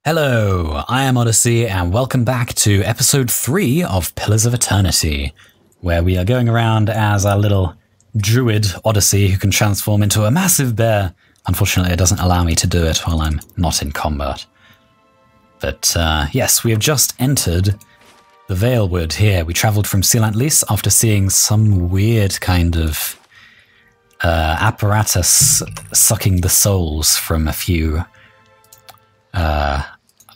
Hello, I am Odyssey, and welcome back to episode 3 of Pillars of Eternity, where we are going around as our little druid Odyssey who can transform into a massive bear. Unfortunately, it doesn't allow me to do it while I'm not in combat. But yes, we have just entered the Valewood here. We travelled from Sealantlis after seeing some weird kind of apparatus sucking the souls from a few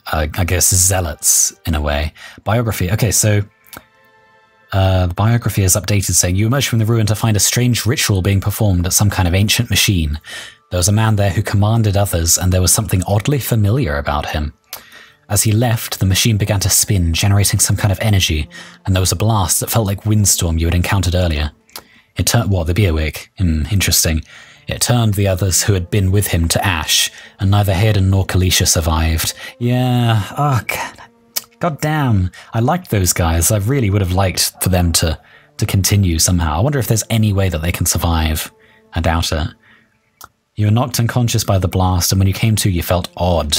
I guess zealots in a way. Biography. Okay, so the biography is updated saying, you emerged from the ruin to find a strange ritual being performed at some kind of ancient machine. There was a man there who commanded others, and there was something oddly familiar about him. As he left, the machine began to spin, generating some kind of energy, and there was a blast that felt like windstorm you had encountered earlier. It turned, the Beerwick? Interesting. It turned the others who had been with him to ash, and neither Hayden nor Kalisha survived. Yeah, oh, God damn. I liked those guys. I really would have liked for them to continue somehow. I wonder if there's any way that they can survive. I doubt it. You were knocked unconscious by the blast, and when you came to, you felt odd.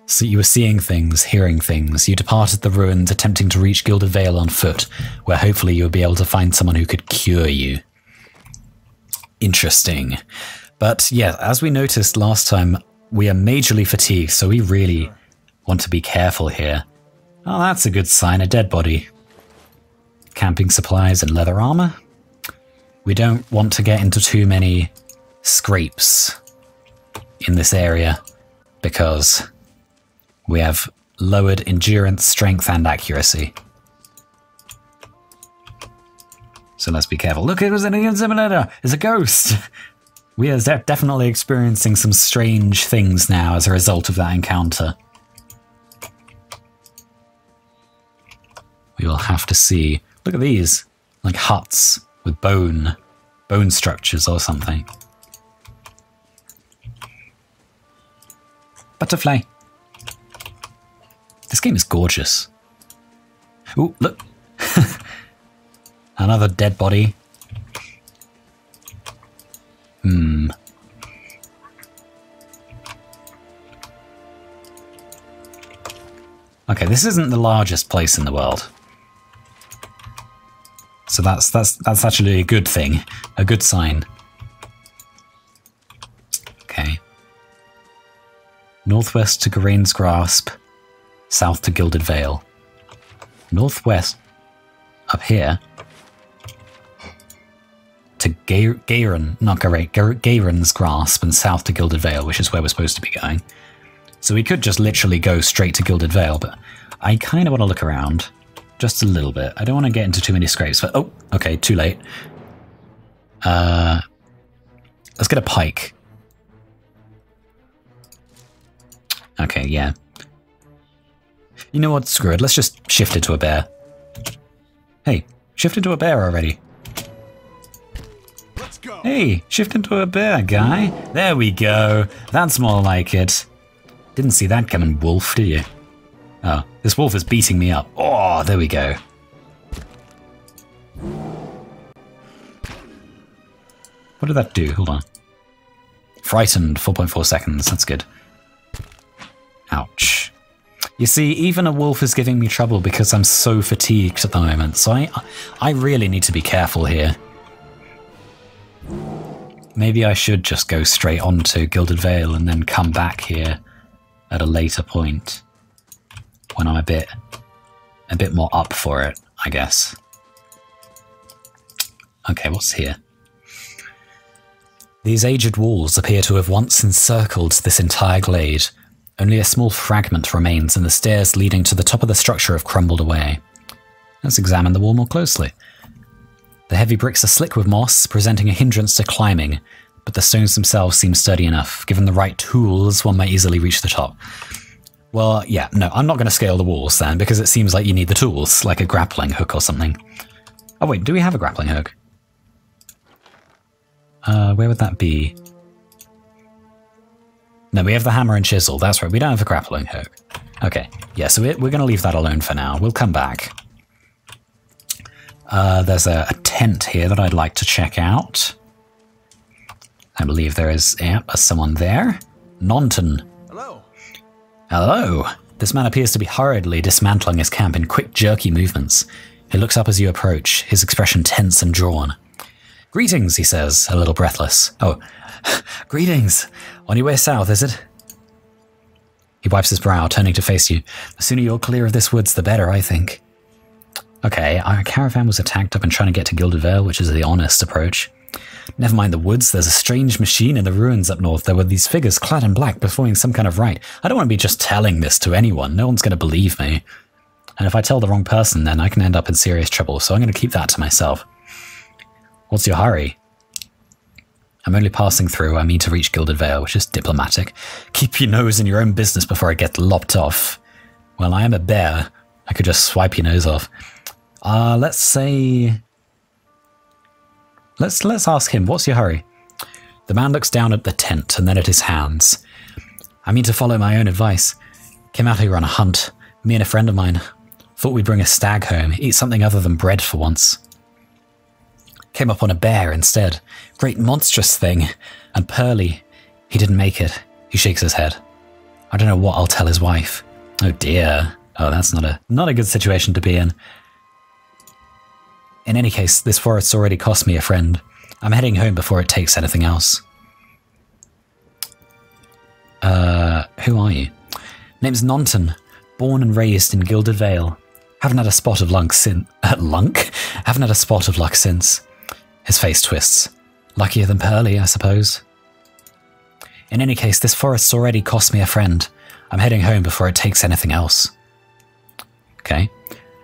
So you were seeing things, hearing things. You departed the ruins, attempting to reach Gilded Vale on foot, where hopefully you would be able to find someone who could cure you. Interesting. But yeah, as we noticed last time, we are majorly fatigued, so we really want to be careful here. Oh, that's a good sign, a dead body. Camping supplies and leather armor. We don't want to get into too many scrapes in this area, because we have lowered endurance, strength, and accuracy. So let's be careful. Look, it was an inseminator! It's a ghost! We are definitely experiencing some strange things now as a result of that encounter. We will have to see. Look at these. Like huts with bone structures or something. Butterfly. This game is gorgeous. Ooh, look. Another dead body. Okay, this isn't the largest place in the world. So that's actually a good thing. A good sign. Okay. Northwest to Garain's Grasp. South to Gilded Vale. Northwest. Up here. To Gairen's Grasp, and south to Gilded Vale, which is where we're supposed to be going. So we could just literally go straight to Gilded Vale, but I kind of want to look around just a little bit. I don't want to get into too many scrapes, but oh, okay, too late. Let's get a pike. Okay, yeah. You know what? Screw it. Let's just shift it to a bear. Hey, shift into a bear already. Hey, shift into a bear, guy. There we go. That's more like it. Didn't see that coming, wolf, did you? Oh, this wolf is beating me up. Oh, there we go. What did that do? Hold on. Frightened, 4.4 seconds. That's good. Ouch. You see, even a wolf is giving me trouble because I'm so fatigued at the moment. So I really need to be careful here. Maybe I should just go straight on to Gilded Vale and then come back here at a later point when I'm a bit more up for it, I guess. Okay, what's here? These aged walls appear to have once encircled this entire glade. Only a small fragment remains, and the stairs leading to the top of the structure have crumbled away. Let's examine the wall more closely. The heavy bricks are slick with moss, presenting a hindrance to climbing, but the stones themselves seem sturdy enough. Given the right tools, one may easily reach the top. Well, yeah, no, I'm not going to scale the walls then, because it seems like you need the tools, like a grappling hook or something. Oh wait, do we have a grappling hook? Where would that be? No, we have the hammer and chisel, that's right, we don't have a grappling hook. Okay, yeah, so we're going to leave that alone for now. We'll come back. There's a tent here that I'd like to check out. I believe there is someone there. Nonton. Hello. Hello. This man appears to be hurriedly dismantling his camp in quick, jerky movements. He looks up as you approach, his expression tense and drawn. Greetings, he says, a little breathless. Oh, greetings. On your way south, is it? He wipes his brow, turning to face you. The sooner you're clear of this woods, the better, I think. Okay, our caravan was attacked up and trying to get to Gilded Vale, which is the honest approach. Never mind the woods, there's a strange machine in the ruins up north. There were these figures clad in black performing some kind of rite. I don't want to be just telling this to anyone. No one's going to believe me. And if I tell the wrong person, then I can end up in serious trouble, so I'm going to keep that to myself. What's your hurry? I'm only passing through. I mean to reach Gilded Vale, which is diplomatic. Keep your nose in your own business before I get lopped off. Well, I am a bear. I could just swipe your nose off. Let's say... Let's ask him, what's your hurry? The man looks down at the tent and then at his hands. I mean to follow my own advice. Came out here on a hunt. Me and a friend of mine. Thought we'd bring a stag home, eat something other than bread for once. Came up on a bear instead. Great monstrous thing. And Pearly, he didn't make it. He shakes his head. I don't know what I'll tell his wife. Oh dear. Oh, that's not a good situation to be in. In any case, this forest's already cost me a friend. I'm heading home before it takes anything else. Who are you? Name's Nonton. Born and raised in Gilded Vale. Haven't had a spot of luck since... Haven't had a spot of luck since. His face twists. Luckier than Pearly, I suppose. In any case, this forest's already cost me a friend. I'm heading home before it takes anything else. Okay.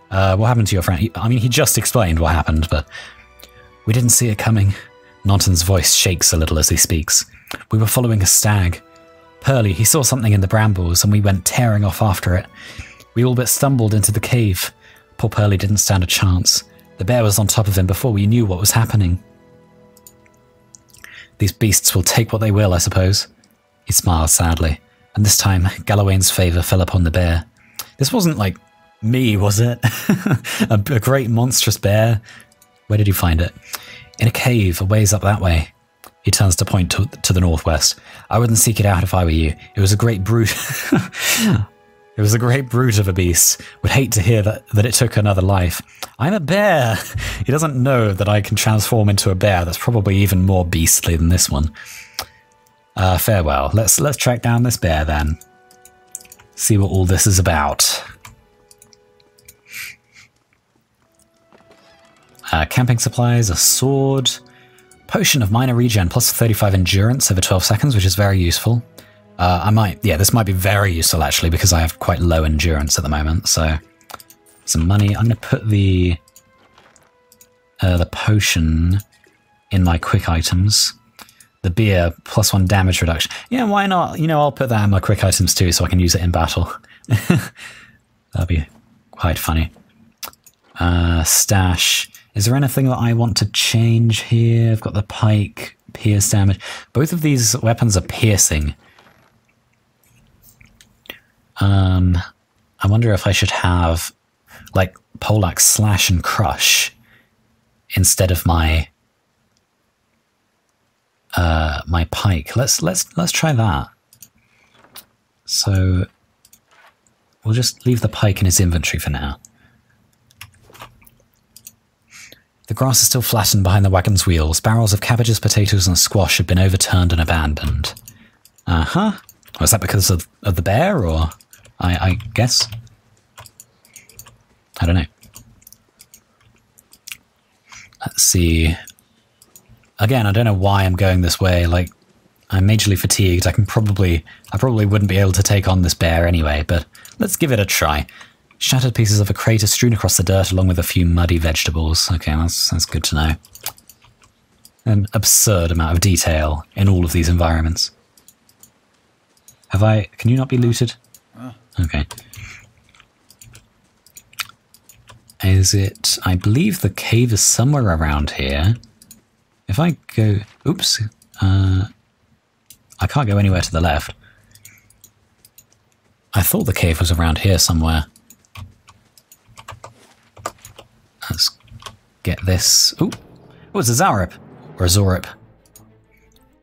What happened to your friend? I mean, he just explained what happened, but... We didn't see it coming. Nonton's voice shakes a little as he speaks. We were following a stag. Pearly, he saw something in the brambles, and we went tearing off after it. We all but stumbled into the cave. Poor Pearly didn't stand a chance. The bear was on top of him before we knew what was happening. These beasts will take what they will, I suppose. He smiled sadly, and this time Galawain's favour fell upon the bear. This wasn't like me, was it? a great monstrous bear? Where did you find it? In a cave, a ways up that way. He turns to point to the northwest. I wouldn't seek it out if I were you. It was a great brute. It was a great brute of a beast. Would hate to hear that it took another life. I'm a bear! He doesn't know that I can transform into a bear that's probably even more beastly than this one. Farewell. Let's track down this bear then. See what all this is about. Camping supplies, a sword, potion of minor regen plus 35 endurance over 12 seconds, which is very useful. This might be very useful actually because I have quite low endurance at the moment. So some money. I'm going to put the potion in my quick items. The beer plus 1 damage reduction. Yeah, why not? You know, I'll put that in my quick items too, so I can use it in battle. That'd be quite funny. Stash. Is there anything that I want to change here? I've got the pike, pierce damage. Both of these weapons are piercing. I wonder if I should have like poleaxe, slash, and crush instead of my my pike. Let's try that. So we'll just leave the pike in his inventory for now. The grass is still flattened behind the wagon's wheels. Barrels of cabbages, potatoes, and squash have been overturned and abandoned. Was that because of the bear, or I guess? I don't know. Let's see. Again, I don't know why I'm going this way. Like, I'm majorly fatigued. I probably wouldn't be able to take on this bear anyway, but let's give it a try. Shattered pieces of a crate are strewn across the dirt along with a few muddy vegetables. Okay, that's good to know. An absurd amount of detail in all of these environments. Can you not be looted? Okay. Is it... I believe the cave is somewhere around here. If I go... Oops. I can't go anywhere to the left. I thought the cave was around here somewhere. Let's get this. Ooh. Oh, it's a Zaurip. Or a Zorip.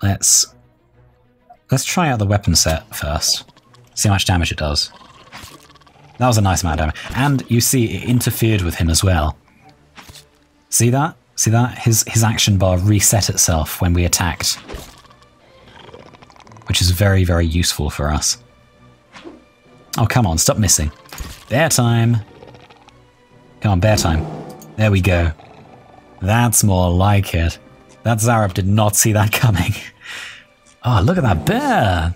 Let's try out the weapon set first. See how much damage it does. That was a nice amount of damage. And you see it interfered with him as well. See that? See that? His action bar reset itself when we attacked. Which is very, very useful for us. Oh, come on, stop missing. Bear time. Come on, bear time. There we go. That's more like it. That Zarab did not see that coming. Oh, look at that bear!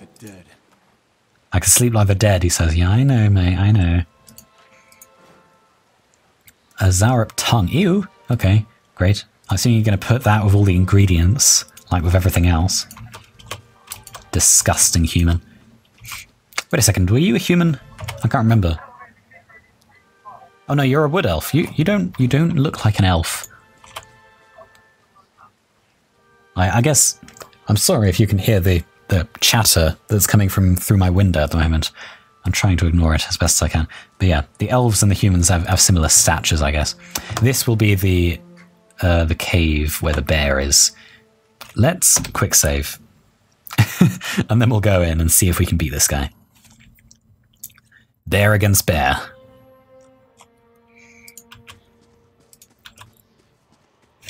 I can sleep like the dead, he says. Yeah, I know, mate, I know. A Zarab tongue. Ew! Okay, great. I assume you're going to put that with all the ingredients, like with everything else. Disgusting human. Wait a second, were you a human? I can't remember. Oh no, you're a wood elf. You don't look like an elf. I guess I'm sorry if you can hear the chatter that's coming through my window at the moment. I'm trying to ignore it as best as I can. But yeah, the elves and the humans have similar statures, I guess. This will be the cave where the bear is. Let's quick save. And then we'll go in and see if we can beat this guy. Bear against bear.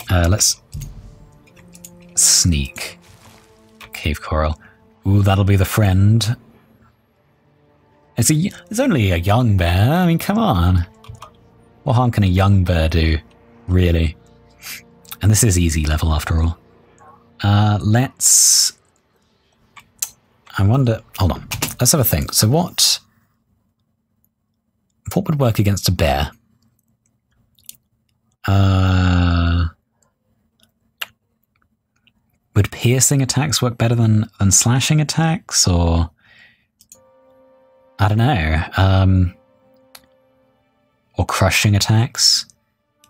Let's sneak. Cave coral. Ooh, that'll be the friend. It's only a young bear. I mean, come on. What harm can a young bear do, really? And this is easy level after all. Let's... I wonder... Hold on. Let's have a think. So what would work against a bear? Would piercing attacks work better than slashing attacks, or... I don't know. Or crushing attacks?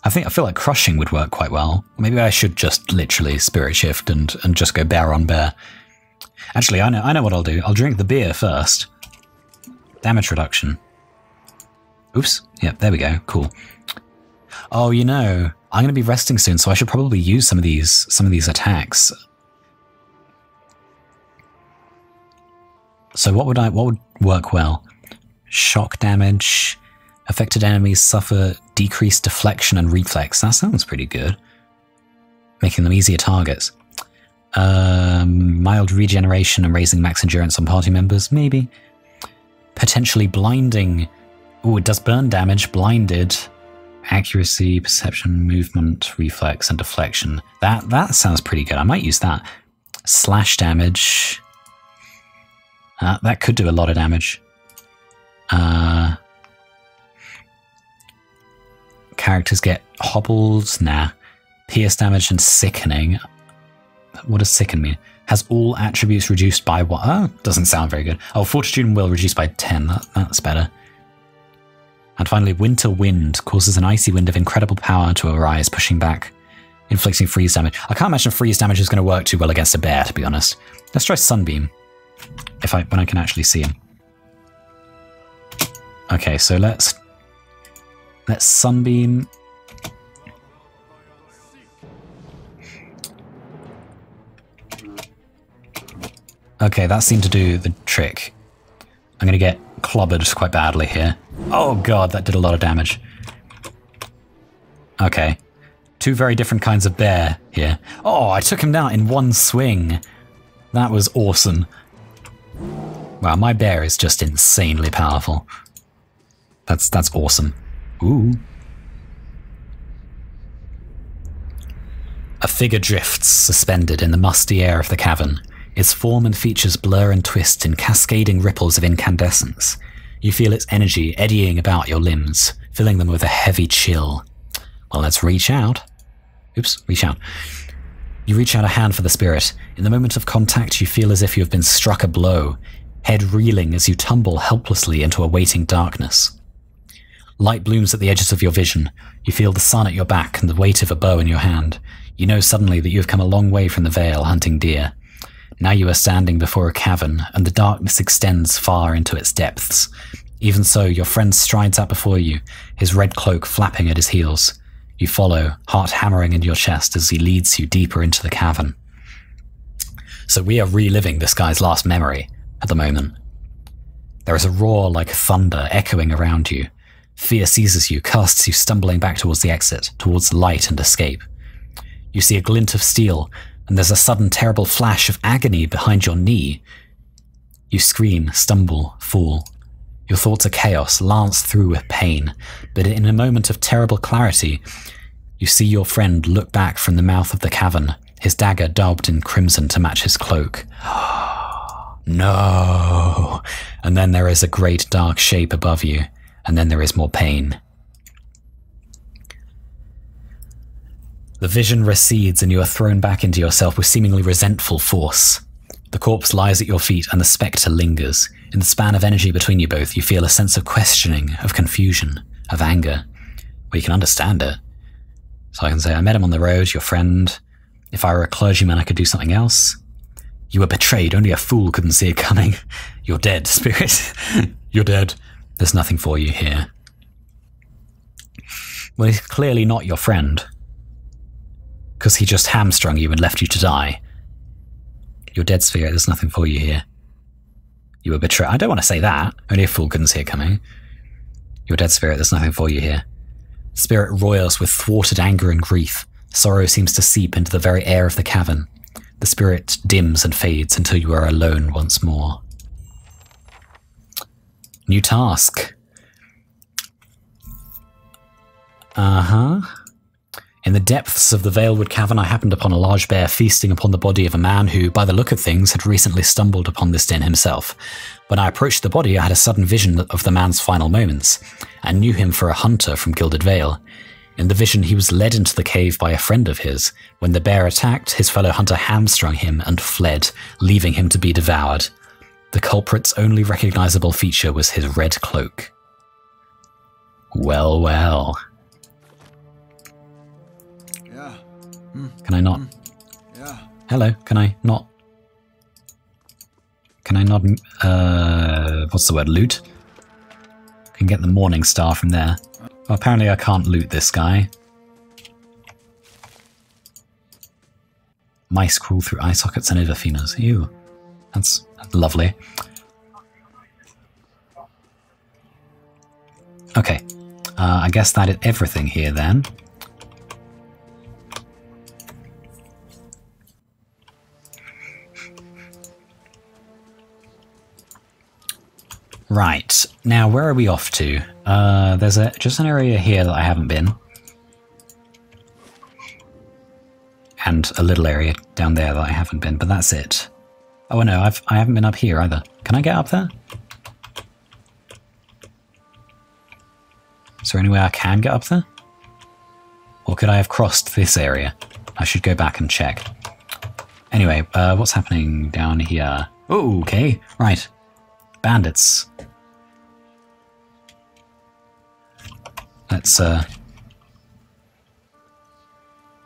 I feel like crushing would work quite well. Maybe I should just literally spirit shift and just go bear on bear. Actually, I know what I'll do. I'll drink the beer first. Damage reduction. Oops. Yep, there we go. Cool. Oh, you know, I'm going to be resting soon, so I should probably use some of these attacks. So what would work well? Shock damage. Affected enemies suffer decreased deflection and reflex. That sounds pretty good. Making them easier targets. Mild regeneration and raising max endurance on party members, maybe. Potentially blinding. Ooh, it does burn damage. Blinded. Accuracy, perception, movement, reflex, and deflection. That sounds pretty good. I might use that. Slash damage. That could do a lot of damage. Characters get hobbled. Nah. Pierce damage and sickening. What does sicken mean? Has all attributes reduced by what? Oh, doesn't sound very good. Oh, fortitude and will reduced by 10. That's better. And finally, winter wind causes an icy wind of incredible power to arise, pushing back, inflicting freeze damage. I can't imagine freeze damage is going to work too well against a bear, to be honest. Let's try sunbeam. When I can actually see him. Okay, so let's sunbeam. Okay, that seemed to do the trick. I'm going to get clobbered quite badly here. Oh god, that did a lot of damage. Okay. Two very different kinds of bear here. Oh, I took him down in one swing. That was awesome. Wow, my bear is just insanely powerful. That's awesome. Ooh. A figure drifts, suspended in the musty air of the cavern. Its form and features blur and twist in cascading ripples of incandescence. You feel its energy eddying about your limbs, filling them with a heavy chill. Well, let's reach out. Oops, reach out. You reach out a hand for the spirit. In the moment of contact, you feel as if you have been struck a blow, head reeling as you tumble helplessly into a waiting darkness. Light blooms at the edges of your vision. You feel the sun at your back and the weight of a bow in your hand. You know suddenly that you have come a long way from the vale hunting deer. Now you are standing before a cavern, and the darkness extends far into its depths. Even so, your friend strides out before you, his red cloak flapping at his heels. You follow, heart hammering into your chest as he leads you deeper into the cavern. So we are reliving this guy's last memory at the moment. There is a roar like thunder echoing around you. Fear seizes you, casts you stumbling back towards the exit, towards light and escape. You see a glint of steel, and there's a sudden terrible flash of agony behind your knee. You scream, stumble, fall. Your thoughts are chaos, lanced through with pain, but in a moment of terrible clarity, you see your friend look back from the mouth of the cavern, his dagger daubed in crimson to match his cloak. No! And then there is a great dark shape above you, and then there is more pain. The vision recedes and you are thrown back into yourself with seemingly resentful force. The corpse lies at your feet and the spectre lingers. In the span of energy between you both, you feel a sense of questioning, of confusion, of anger. Well, you can understand it. So I can say, I met him on the road, your friend. If I were a clergyman, I could do something else. You were betrayed, only a fool couldn't see it coming. You're dead, spirit. You're dead. There's nothing for you here. Well, he's clearly not your friend. Because he just hamstrung you and left you to die. You're dead, spirit. There's nothing for you here. You were betrayed. I don't want to say that. Only a fool couldn't see it coming. You're dead, spirit. There's nothing for you here. Spirit roils with thwarted anger and grief. Sorrow seems to seep into the very air of the cavern. The spirit dims and fades until you are alone once more. New task. In the depths of the Valewood Cavern, I happened upon a large bear feasting upon the body of a man who, by the look of things, had recently stumbled upon this den himself. When I approached the body, I had a sudden vision of the man's final moments, and knew him for a hunter from Gilded Vale. In the vision, he was led into the cave by a friend of his. When the bear attacked, his fellow hunter hamstrung him and fled, leaving him to be devoured. The culprit's only recognizable feature was his red cloak. Well, well. Can I not? Hello, can I not? What's the word? Loot? Can get the Morning Star from there. Well, apparently I can't loot this guy. Mice crawl through eye sockets and over femurs. Ew. That's lovely. Okay. I guess that is everything here then. Right, now where are we off to? There's just an area here that I haven't been. And a little area down there that I haven't been, but that's it. Oh no, I haven't been up here either. Can I get up there? Is there any way I can get up there? Or could I have crossed this area? I should go back and check. Anyway, what's happening down here? Oh, okay, right. Bandits. Let's,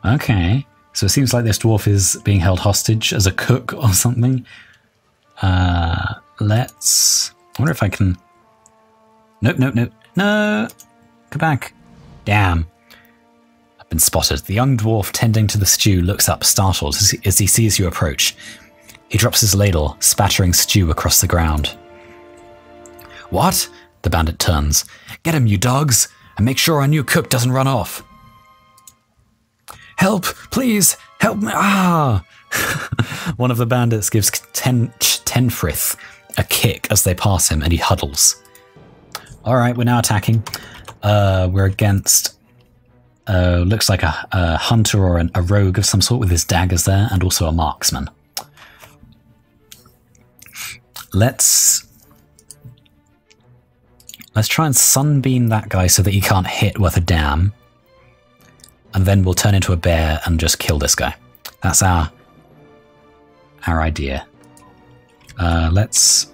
okay. So it seems like this dwarf is being held hostage as a cook or something. Let's... I wonder if I can... Nope, nope, nope. No! Go back. Damn. I've been spotted. The young dwarf tending to the stew looks up, startled, as he sees you approach. He drops his ladle, spattering stew across the ground. What? The bandit turns. Get him, you dogs, and make sure our new cook doesn't run off. Help, please, help me. Ah! One of the bandits gives Tenfrith a kick as they pass him, and he huddles. All right, we're now attacking. We're against, looks like a hunter or a rogue of some sort with his daggers there, and also a marksman. Let's try and sunbeam that guy so that he can't hit worth a damn. And then we'll turn into a bear and just kill this guy. That's our idea. Let's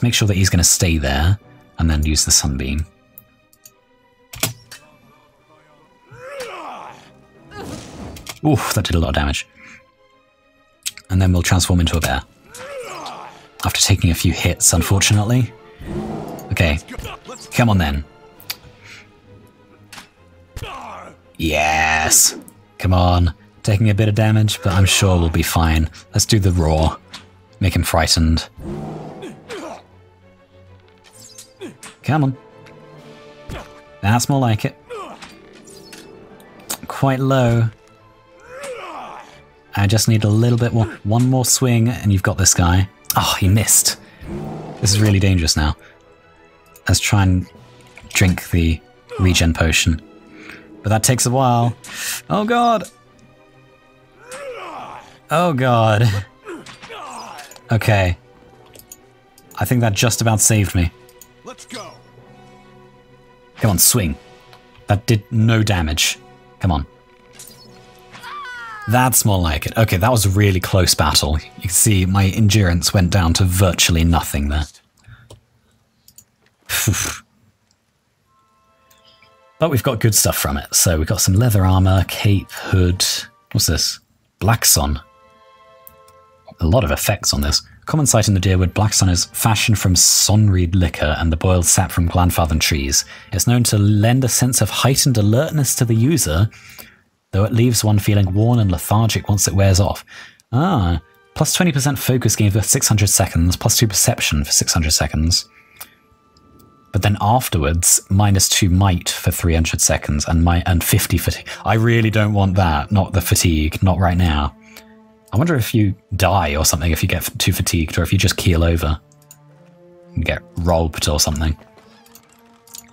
make sure that he's going to stay there and then use the sunbeam. Oof, that did a lot of damage. And then we'll transform into a bear. After taking a few hits, unfortunately. Okay, come on then. Yes! Come on. Taking a bit of damage, but I'm sure we'll be fine. Let's do the roar. Make him frightened. Come on. That's more like it. Quite low. I just need a little bit more. One more swing and you've got this guy. Oh, he missed. This is really dangerous now. Let's try and drink the regen potion. But that takes a while. Oh god! Oh god. Okay. I think that just about saved me. Let's go. Come on, swing. That did no damage. Come on. That's more like it. Okay, that was a really close battle. You can see my endurance went down to virtually nothing there. But we've got good stuff from it. So we've got some leather armor, cape, hood. What's this? Black sun. A lot of effects on this. Common sight in the Deerwood, black sun is fashioned from sonreed liquor and the boiled sap from Glanfathen trees. It's known to lend a sense of heightened alertness to the user, though it leaves one feeling worn and lethargic once it wears off. Ah, plus 20% focus gain for 600 seconds, plus 2 perception for 600 seconds. But then afterwards, minus 2 might for 300 seconds and 50 fatigue. I really don't want that, not the fatigue, not right now. I wonder if you die or something if you get too fatigued, or if you just keel over and get robbed or something.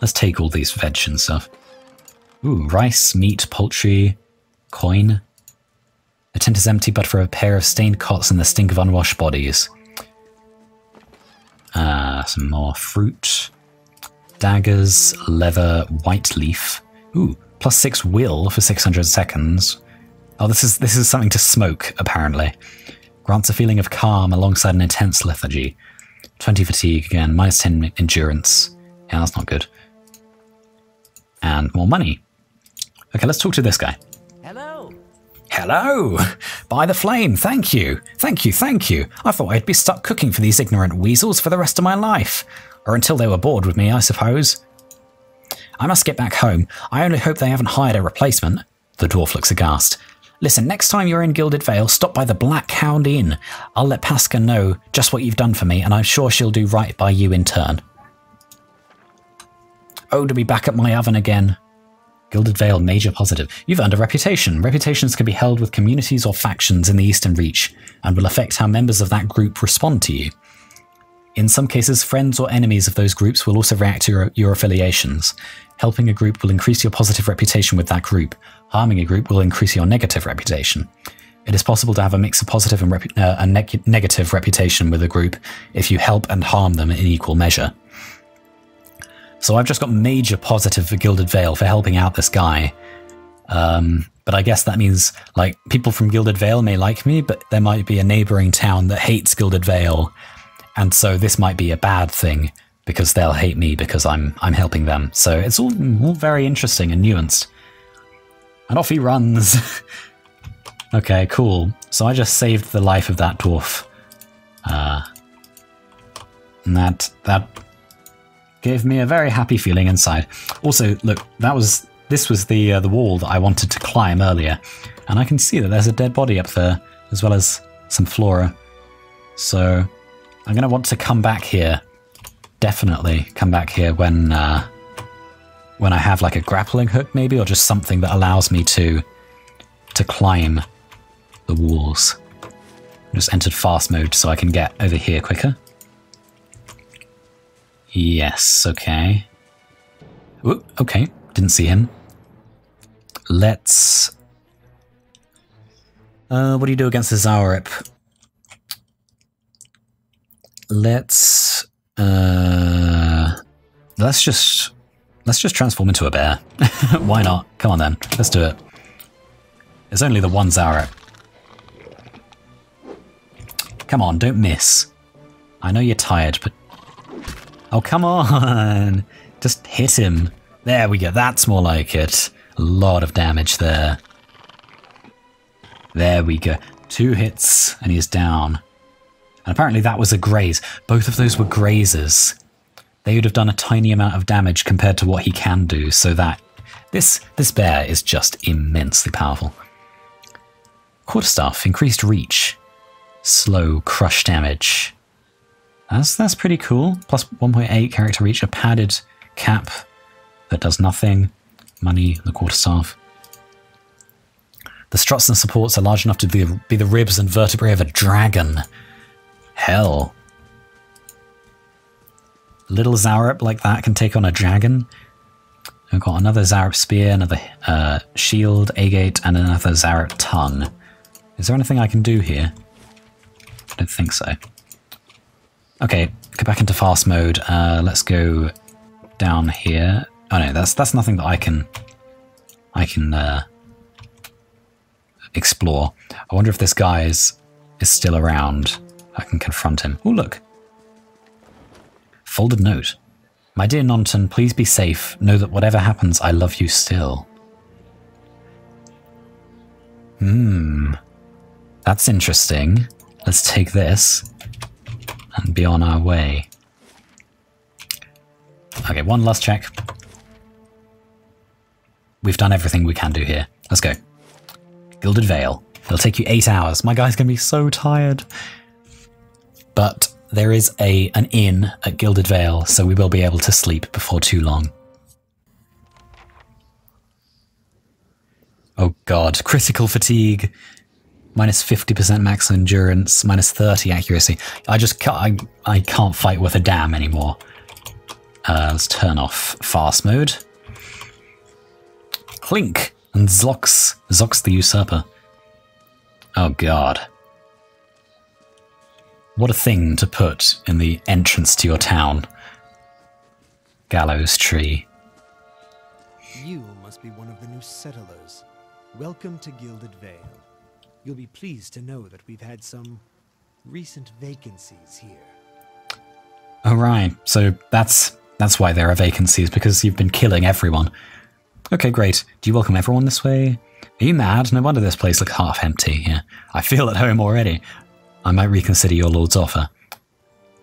Let's take all these veg and stuff. Ooh, rice, meat, poultry, coin. The tent is empty but for a pair of stained cots and the stink of unwashed bodies. Some more fruit. Daggers, leather, white leaf. Ooh, plus 6 will for 600 seconds. Oh, this is something to smoke, apparently. Grants a feeling of calm alongside an intense lethargy. 20 fatigue again, minus 10 endurance. Yeah, that's not good. And more money. Okay, let's talk to this guy. Hello. Hello! By the flame, thank you. Thank you, thank you. I thought I'd be stuck cooking for these ignorant weasels for the rest of my life. Or until they were bored with me, I suppose. I must get back home. I only hope they haven't hired a replacement. The dwarf looks aghast. Listen, next time you're in Gilded Vale, stop by the Black Hound Inn. I'll let Pasca know just what you've done for me, and I'm sure she'll do right by you in turn. Oh, to be back at my oven again. Gilded Vale, major positive. You've earned a reputation. Reputations can be held with communities or factions in the Eastern Reach, and will affect how members of that group respond to you. In some cases, friends or enemies of those groups will also react to your affiliations. Helping a group will increase your positive reputation with that group. Harming a group will increase your negative reputation. It is possible to have a mix of positive and negative reputation with a group if you help and harm them in equal measure. So I've just got major positive for Gilded Vale for helping out this guy. But I guess that means, like, people from Gilded Vale may like me, but there might be a neighbouring town that hates Gilded Vale. And so this might be a bad thing, because they'll hate me because I'm helping them. So it's all very interesting and nuanced. And off he runs. Okay, cool. So I just saved the life of that dwarf. And that gave me a very happy feeling inside. Also, look, this was the wall that I wanted to climb earlier. And I can see that there's a dead body up there, as well as some flora. So I'm going to want to come back here. Definitely come back here when I have like a grappling hook maybe, or just something that allows me to climb the walls. I just entered fast mode so I can get over here quicker. Yes, okay. Ooh, okay, didn't see him. Let's... what do you do against the Zaurip? Let's just transform into a bear. Why not? Come on then, let's do it. It's only the one Zaurip. Come on, don't miss. I know you're tired, but... Oh, come on! Just hit him. There we go, that's more like it. A lot of damage there. There we go. 2 hits, and he's down. And apparently that was a graze. Both of those were grazes. They would have done a tiny amount of damage compared to what he can do, so that... This bear is just immensely powerful. Quarterstaff, increased reach. Slow, crush damage. That's pretty cool. Plus 1.8 character reach, a padded cap that does nothing. Money, the quarterstaff. The struts and supports are large enough to be the ribs and vertebrae of a dragon. Hell. Little Zarup like that can take on a dragon. We've got another Zarup spear, another shield, agate, and another Zarup tongue. Is there anything I can do here? I don't think so. Okay, go back into fast mode. Let's go down here. Oh no, that's nothing that I can explore. I wonder if this guy is still around. I can confront him. Oh look. Folded note. My dear Nonton, please be safe. Know that whatever happens, I love you still. That's interesting. Let's take this and be on our way. Okay, one last check. We've done everything we can do here. Let's go. Gilded Vale. It'll take you 8 hours. My guy's going to be so tired. But there is an inn at Gilded Vale, so we will be able to sleep before too long. Oh god, critical fatigue. Minus 50% max endurance, minus 30 accuracy. I can't fight with a damn anymore. Let's turn off fast mode. Clink and Zox the Usurper. Oh god. What a thing to put in the entrance to your town. Gallows tree. You must be one of the new settlers. Welcome to Gilded Vale. You'll be pleased to know that we've had some recent vacancies here. Oh right, so that's why there are vacancies, because you've been killing everyone. Okay, great. Do you welcome everyone this way? Are you mad? No wonder this place looks half empty. Yeah, I feel at home already. I might reconsider your lord's offer.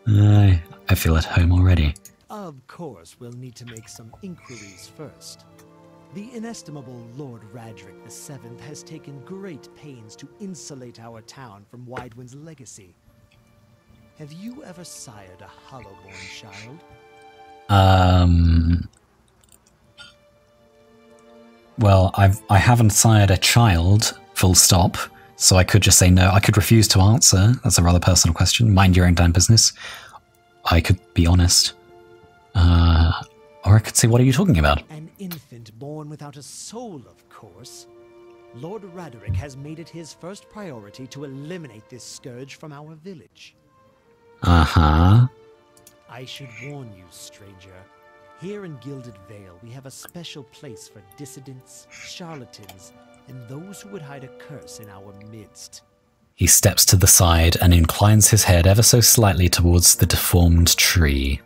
I feel at home already. Of course, we'll need to make some inquiries first. The inestimable Lord Radric VII has taken great pains to insulate our town from Widewind's legacy. Have you ever sired a Hollowborn child? Well, I haven't sired a child, full stop. So I could just say no. I could refuse to answer. That's a rather personal question. Mind your own damn business. I could be honest. Or I could say, what are you talking about? An infant born without a soul, of course. Lord Radric has made it his first priority to eliminate this scourge from our village. Uh-huh. I should warn you, stranger. Here in Gilded Vale, we have a special place for dissidents, charlatans, and those who would hide a curse in our midst. He steps to the side and inclines his head ever so slightly towards the deformed tree.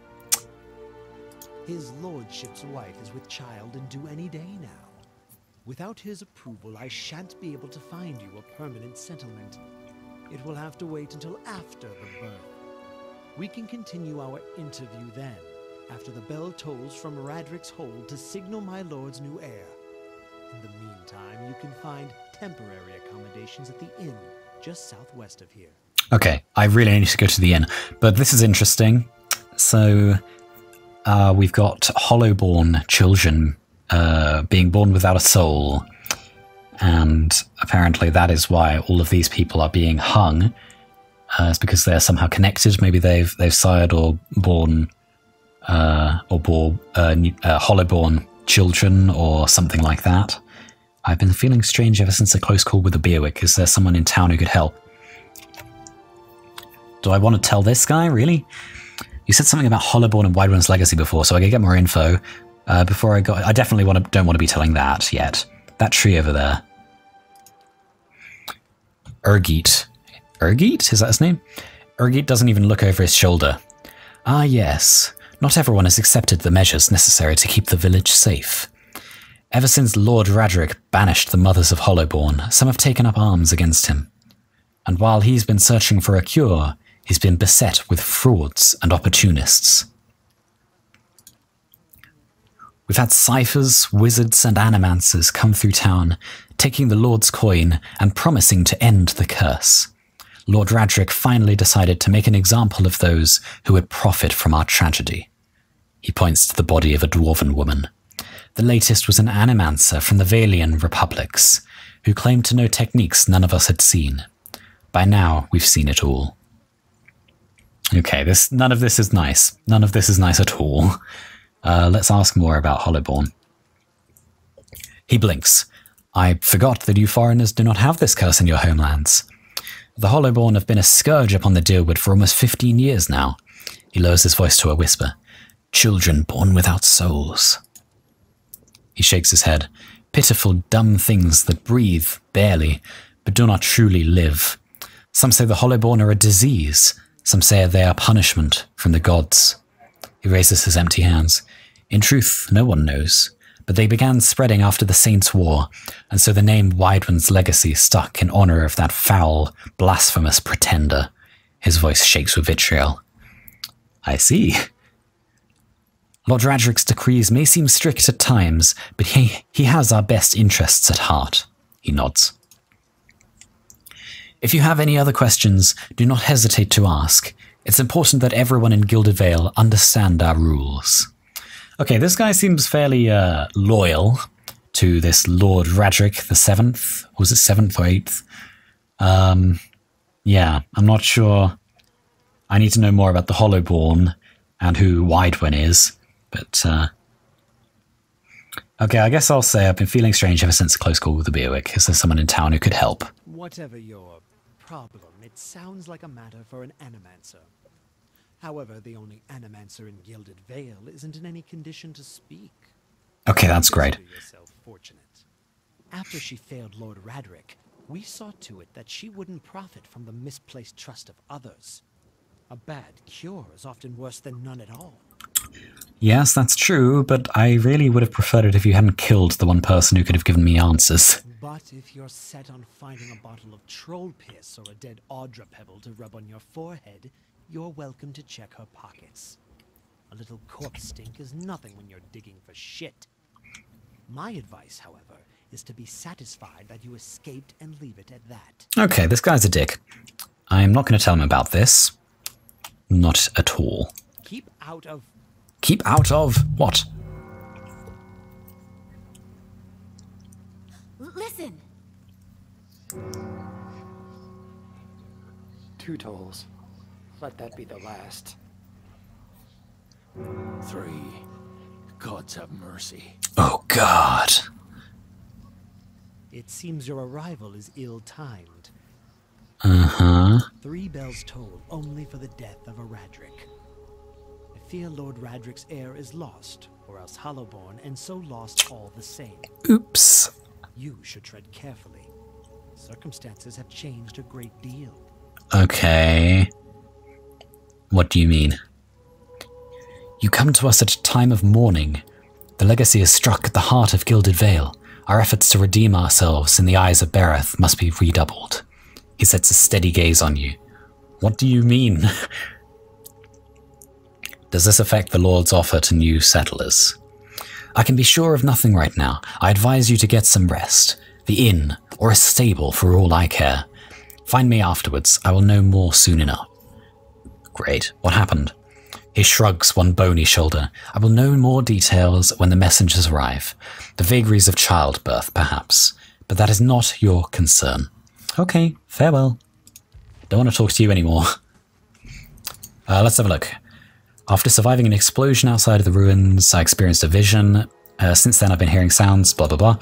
His lordship's wife is with child and due any day now. Without his approval, I shan't be able to find you a permanent settlement. It will have to wait until after the birth. We can continue our interview then, after the bell tolls from Radric's hold to signal my lord's new heir. In the meantime, you can find temporary accommodations at the inn just southwest of here. Okay, I really need to go to the inn, but this is interesting. So, we've got Hollowborn children being born without a soul, and apparently that is why all of these people are being hung. It's because they're somehow connected. Maybe they've sired or born Hollowborn children or something like that. I've been feeling strange ever since a close call with the Beerwick. Is there someone in town who could help? Do I want to tell this guy, really? You said something about Hollowborn and Widewind's legacy before, so I can get more info. Before I go, I definitely don't want to be telling that yet. That tree over there. Urgeet. Urgeet? Is that his name? Urgeet doesn't even look over his shoulder. Ah, yes. Not everyone has accepted the measures necessary to keep the village safe. Ever since Lord Radric banished the mothers of Hollowborn, some have taken up arms against him. And while he's been searching for a cure, he's been beset with frauds and opportunists. We've had ciphers, wizards, and animancers come through town, taking the Lord's coin and promising to end the curse. Lord Radric finally decided to make an example of those who would profit from our tragedy. He points to the body of a dwarven woman. The latest was an animancer from the Valian republics, who claimed to know techniques none of us had seen. By now, we've seen it all. Okay, none of this is nice. None of this is nice at all. Let's ask more about Hollowborn. He blinks. I forgot that you foreigners do not have this curse in your homelands. The Hollowborn have been a scourge upon the Deerwood for almost 15 years now. He lowers his voice to a whisper. Children born without souls. He shakes his head. Pitiful, dumb things that breathe, barely, but do not truly live. Some say the Hollowborn are a disease. Some say they are punishment from the gods. He raises his empty hands. In truth, no one knows. But they began spreading after the Saints' War, and so the name Widewind's legacy stuck in honor of that foul, blasphemous pretender. His voice shakes with vitriol. I see. Lord Radric's decrees may seem strict at times, but he has our best interests at heart. He nods. If you have any other questions, do not hesitate to ask. It's important that everyone in Gilded Vale understand our rules. Okay, this guy seems fairly loyal to this Lord Radric the 7th. Was it 7th or 8th? Yeah, I'm not sure. I need to know more about the Hollowborn and who Widewind is. But, okay, I guess I'll say I've been feeling strange ever since the close call with the Beerwick. Is there someone in town who could help? Whatever your problem, it sounds like a matter for an animancer. However, the only animancer in Gilded Vale isn't in any condition to speak. Okay, that's great. Consider yourself fortunate. After she failed Lord Radric, we saw to it that she wouldn't profit from the misplaced trust of others. A bad cure is often worse than none at all. Yes, that's true, but I really would have preferred it if you hadn't killed the one person who could have given me answers. But if you're set on finding a bottle of troll piss or a dead Audra pebble to rub on your forehead, you're welcome to check her pockets. A little corpse stink is nothing when you're digging for shit. My advice, however, is to be satisfied that you escaped and leave it at that. Okay, this guy's a dick. I'm not going to tell him about this. Not at all. Keep out of... Keep out of what? Listen! 2 tolls. Let that be the last. 3. Gods have mercy. Oh, God. It seems your arrival is ill-timed. Uh-huh. 3 bells toll only for the death of a Radric. I fear Lord Radric's heir is lost, or else Hollowborn, and so lost all the same. Oops. You should tread carefully. Circumstances have changed a great deal. Okay. What do you mean? You come to us at a time of mourning. The legacy is struck at the heart of Gilded Vale. Our efforts to redeem ourselves in the eyes of Bereth must be redoubled. He sets a steady gaze on you. What do you mean? Does this affect the Lord's offer to new settlers? I can be sure of nothing right now. I advise you to get some rest. The inn, or a stable for all I care. Find me afterwards. I will know more soon enough. Great. What happened? He shrugs one bony shoulder. I will know more details when the messengers arrive. The vagaries of childbirth, perhaps. But that is not your concern. Okay, farewell. Don't want to talk to you anymore. Let's have a look. After surviving an explosion outside of the ruins, I experienced a vision. Since then I've been hearing sounds, blah blah blah.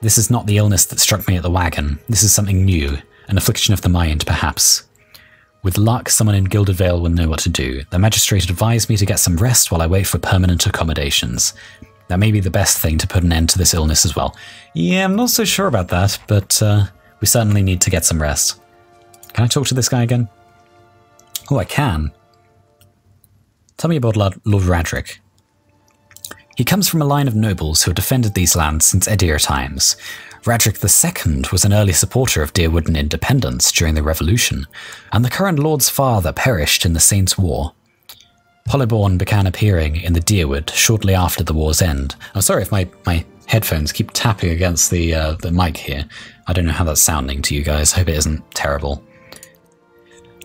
This is not the illness that struck me at the wagon. This is something new. An affliction of the mind, perhaps. With luck, someone in Gilded Vale will know what to do. The magistrate advised me to get some rest while I wait for permanent accommodations. That may be the best thing to put an end to this illness as well. Yeah, I'm not so sure about that, but we certainly need to get some rest. Can I talk to this guy again? Oh, I can. Tell me about Lord Radric. He comes from a line of nobles who have defended these lands since Edir times. Radric II was an early supporter of Deerwood and independence during the Revolution, and the current Lord's father perished in the Saints' War. Hollowborn began appearing in the Deerwood shortly after the war's end. I'm sorry if my headphones keep tapping against the mic here. I don't know how that's sounding to you guys. I hope it isn't terrible.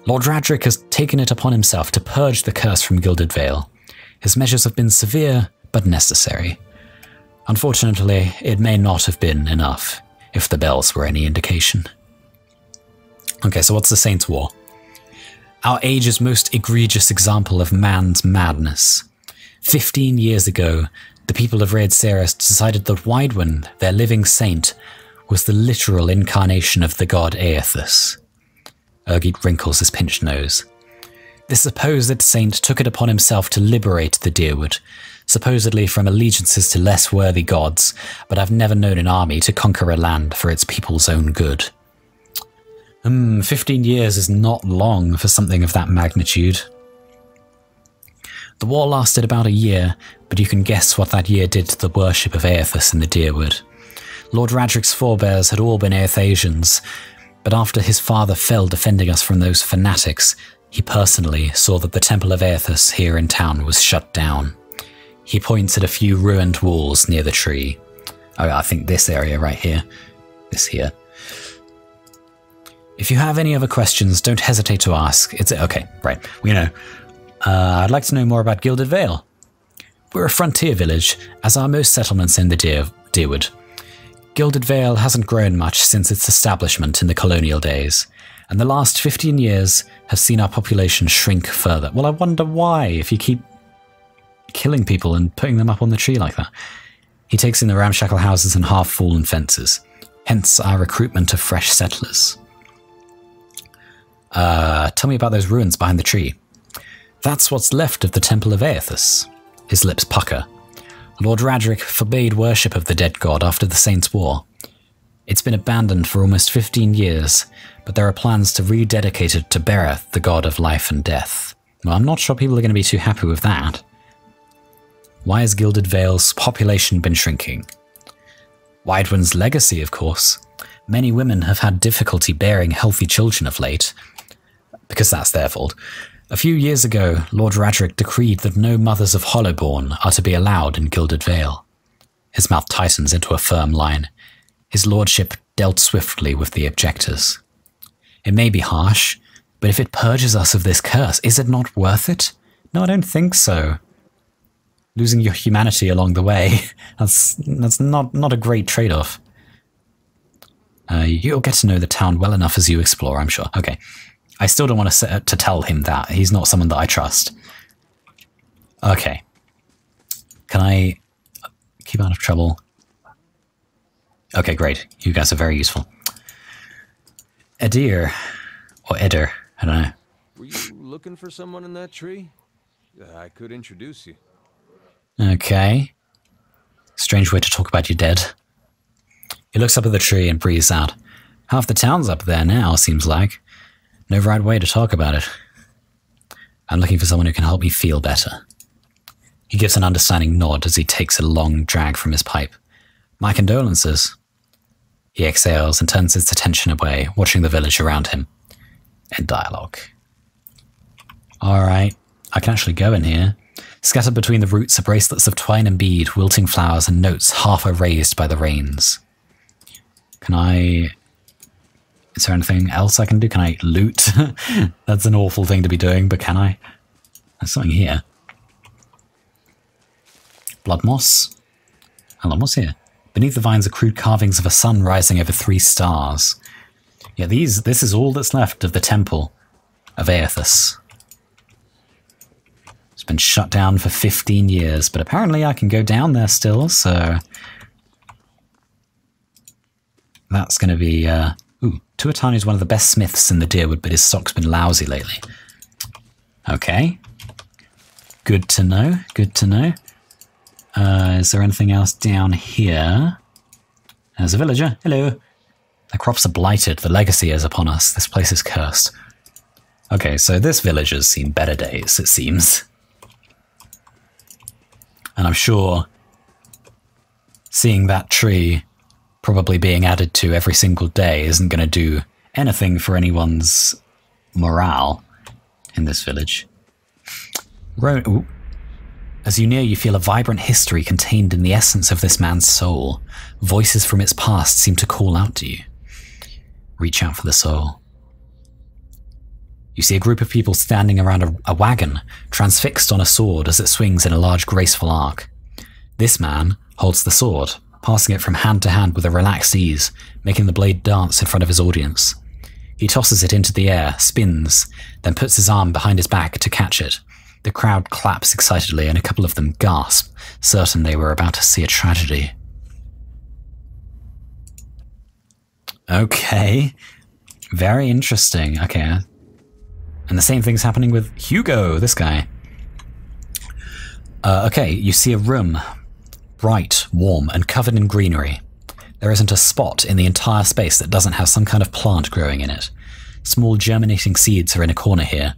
Lord Radric has taken it upon himself to purge the curse from Gilded Vale. His measures have been severe, but necessary. Unfortunately, it may not have been enough, if the bells were any indication. Okay, so what's the Saints' War? Our age's most egregious example of man's madness. 15 years ago, the people of Red Ceres decided that Widewin, their living saint, was the literal incarnation of the god Aethys. Urgit wrinkles his pinched nose. This supposed saint took it upon himself to liberate the Deerwood, supposedly from allegiances to less worthy gods, but I've never known an army to conquer a land for its people's own good. 15 years is not long for something of that magnitude. The war lasted about a year, but you can guess what that year did to the worship of Aethys in the Deerwood. Lord Radric's forebears had all been Aethasians, but after his father fell defending us from those fanatics, he personally saw that the Temple of Aethys here in town was shut down. He points at a few ruined walls near the tree. Oh, I think this area right here. This here. If you have any other questions, don't hesitate to ask. Okay, right, we know. I'd like to know more about Gilded Vale. We're a frontier village, as are most settlements in the Deerwood. Gilded Vale hasn't grown much since its establishment in the colonial days, and the last 15 years have seen our population shrink further. Well, I wonder why, if you keep killing people and putting them up on the tree like that. He takes in the ramshackle houses and half-fallen fences, hence our recruitment of fresh settlers. Tell me about those ruins behind the tree. That's what's left of the Temple of Aethys. His lips pucker. Lord Radric forbade worship of the dead god after the Saints' War. It's been abandoned for almost 15 years, but there are plans to rededicate it to Bereth, the god of life and death. Well, I'm not sure people are going to be too happy with that. Why has Gilded Vale's population been shrinking? Widewin's legacy, of course. Many women have had difficulty bearing healthy children of late, because that's their fault. A few years ago, Lord Radric decreed that no mothers of Hollowborn are to be allowed in Gilded Vale. His mouth tightens into a firm line. His lordship dealt swiftly with the objectors. It may be harsh, but if it purges us of this curse, is it not worth it? No, I don't think so. Losing your humanity along the way, that's not a great trade-off. You'll get to know the town well enough as you explore, I'm sure. Okay. I still don't want to tell him that. He's not someone that I trust. Okay. Can I keep out of trouble? Okay, great. You guys are very useful. Edir. Or Eder. I don't know. Were you looking for someone in that tree? I could introduce you. Okay. Strange way to talk about your dead. He looks up at the tree and breathes out. Half the town's up there now, seems like. No right way to talk about it. I'm looking for someone who can help me feel better. He gives an understanding nod as he takes a long drag from his pipe. My condolences. He exhales and turns his attention away, watching the village around him. End dialogue. Alright, I can actually go in here. Scattered between the roots are bracelets of twine and bead, wilting flowers and notes half erased by the rains. Can I... Is there anything else I can do? Can I loot? That's an awful thing to be doing, but can I? There's something here. Blood moss. Hold on, what's here? Beneath the vines are crude carvings of a sun rising over 3 stars. Yeah, this is all that's left of the Temple of Aethys. It's been shut down for 15 years, but apparently I can go down there still, so... That's going to be... Ooh, Tuatani is one of the best smiths in the Deerwood, but his stock's been lousy lately. Okay. Good to know, good to know. Is there anything else down here? There's a villager. Hello. The crops are blighted. The legacy is upon us. This place is cursed. Okay, so this village has seen better days, it seems. And I'm sure seeing that tree probably being added to every single day isn't going to do anything for anyone's morale in this village. Ooh. As you near, you feel a vibrant history contained in the essence of this man's soul. Voices from its past seem to call out to you. Reach out for the soul. You see a group of people standing around a wagon, transfixed on a sword as it swings in a large graceful arc. This man holds the sword, passing it from hand to hand with a relaxed ease, making the blade dance in front of his audience. He tosses it into the air, spins, then puts his arm behind his back to catch it. The crowd claps excitedly and a couple of them gasp, certain they were about to see a tragedy. Okay. Very interesting. Okay. And the same thing's happening with Hugo, this guy. Okay, you see a room, bright, warm, and covered in greenery. There isn't a spot in the entire space that doesn't have some kind of plant growing in it. Small germinating seeds are in a corner here.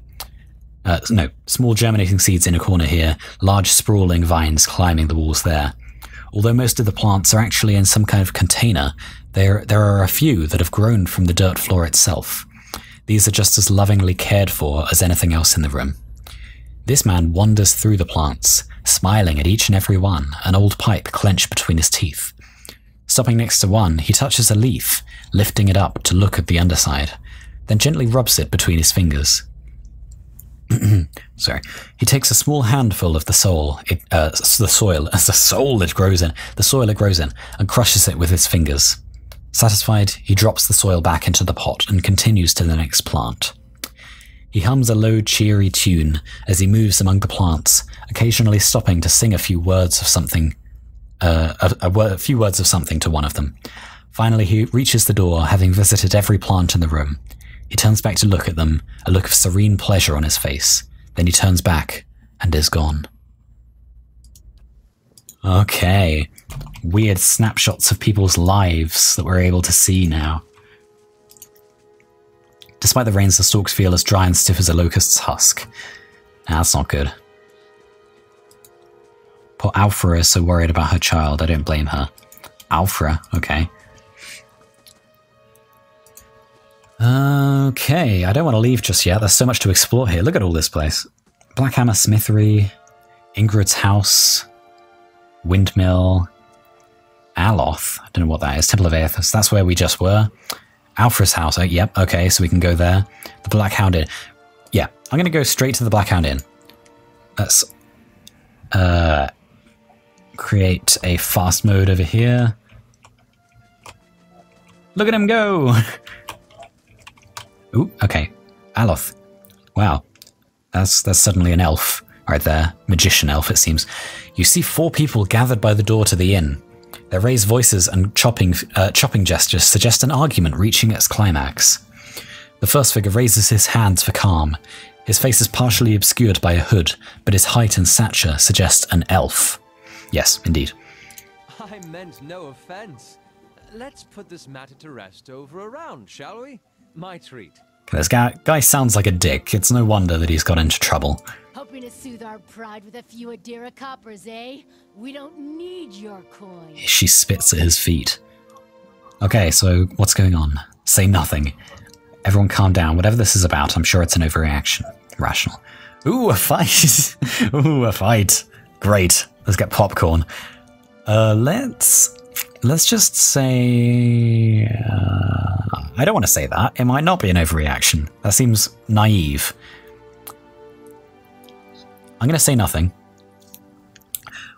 Small germinating seeds in a corner here, large sprawling vines climbing the walls there. Although most of the plants are actually in some kind of container, there are a few that have grown from the dirt floor itself. These are just as lovingly cared for as anything else in the room. This man wanders through the plants, smiling at each and every one, an old pipe clenched between his teeth. Stopping next to one, he touches a leaf, lifting it up to look at the underside, then gently rubs it between his fingers. Sorry. He takes a small handful of the soil it grows in, and crushes it with his fingers. Satisfied, he drops the soil back into the pot and continues to the next plant. He hums a low, cheery tune as he moves among the plants, occasionally stopping to sing a few words of something, a few words of something to one of them. Finally, he reaches the door, having visited every plant in the room. He turns back to look at them, a look of serene pleasure on his face. Then he turns back and is gone. Okay. Weird snapshots of people's lives that we're able to see now. Despite the rains, the stalks feel as dry and stiff as a locust's husk. Nah, that's not good. Poor Alfra is so worried about her child, I don't blame her. Alfra, okay. Okay, I don't want to leave just yet. There's so much to explore here. Look at all this place. Blackhammer Smithery, Ingrid's house, Windmill, Aloth. I don't know what that is. Temple of Aethys. That's where we just were. Alfra's house. Oh, yep. Okay, so we can go there. The Blackhound Inn. Yeah, I'm going to go straight to the Blackhound Inn. Let's create a fast mode over here. Look at him go! Ooh, okay. Aloth. Wow. That's suddenly an elf right there. Magician elf, it seems. You see 4 people gathered by the door to the inn. Their raised voices and chopping gestures suggest an argument reaching its climax. The first figure raises his hands for calm. His face is partially obscured by a hood, but his height and stature suggest an elf. Yes, indeed. I meant no offense. Let's put this matter to rest over a round, shall we? My treat. This guy sounds like a dick. It's no wonder that he's got into trouble. Hoping to soothe our pride with a few Adira coppers, eh? We don't need your coin. She spits at his feet. Okay, so what's going on? Say nothing. Everyone calm down. Whatever this is about, I'm sure it's an overreaction. Rational. Ooh, a fight! Ooh, a fight. Great. Let's get popcorn. Let's just say... I don't want to say that. It might not be an overreaction. That seems naive. I'm going to say nothing.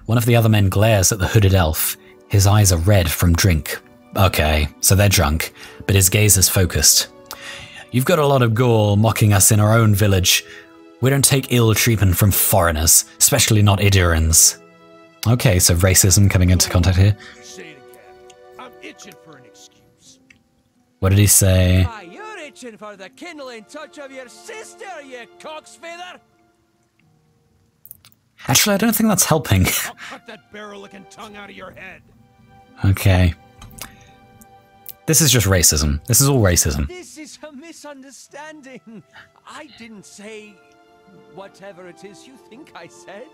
One of the other men glares at the hooded elf. His eyes are red from drink. Okay, so they're drunk, but his gaze is focused. You've got a lot of gall mocking us in our own village. We don't take ill treatment from foreigners, especially not Idirans. Okay, so racism coming into contact here. Say it again. I'm itching for an excuse. What did he say? Ah, you're itching for the kindling touch of your sister, you cocksfeather! Actually, I don't think that's helping. I'll cut that barrel-looking tongue out of your head. Okay. This is just racism. This is all racism. This is a misunderstanding. I didn't say whatever it is you think I said.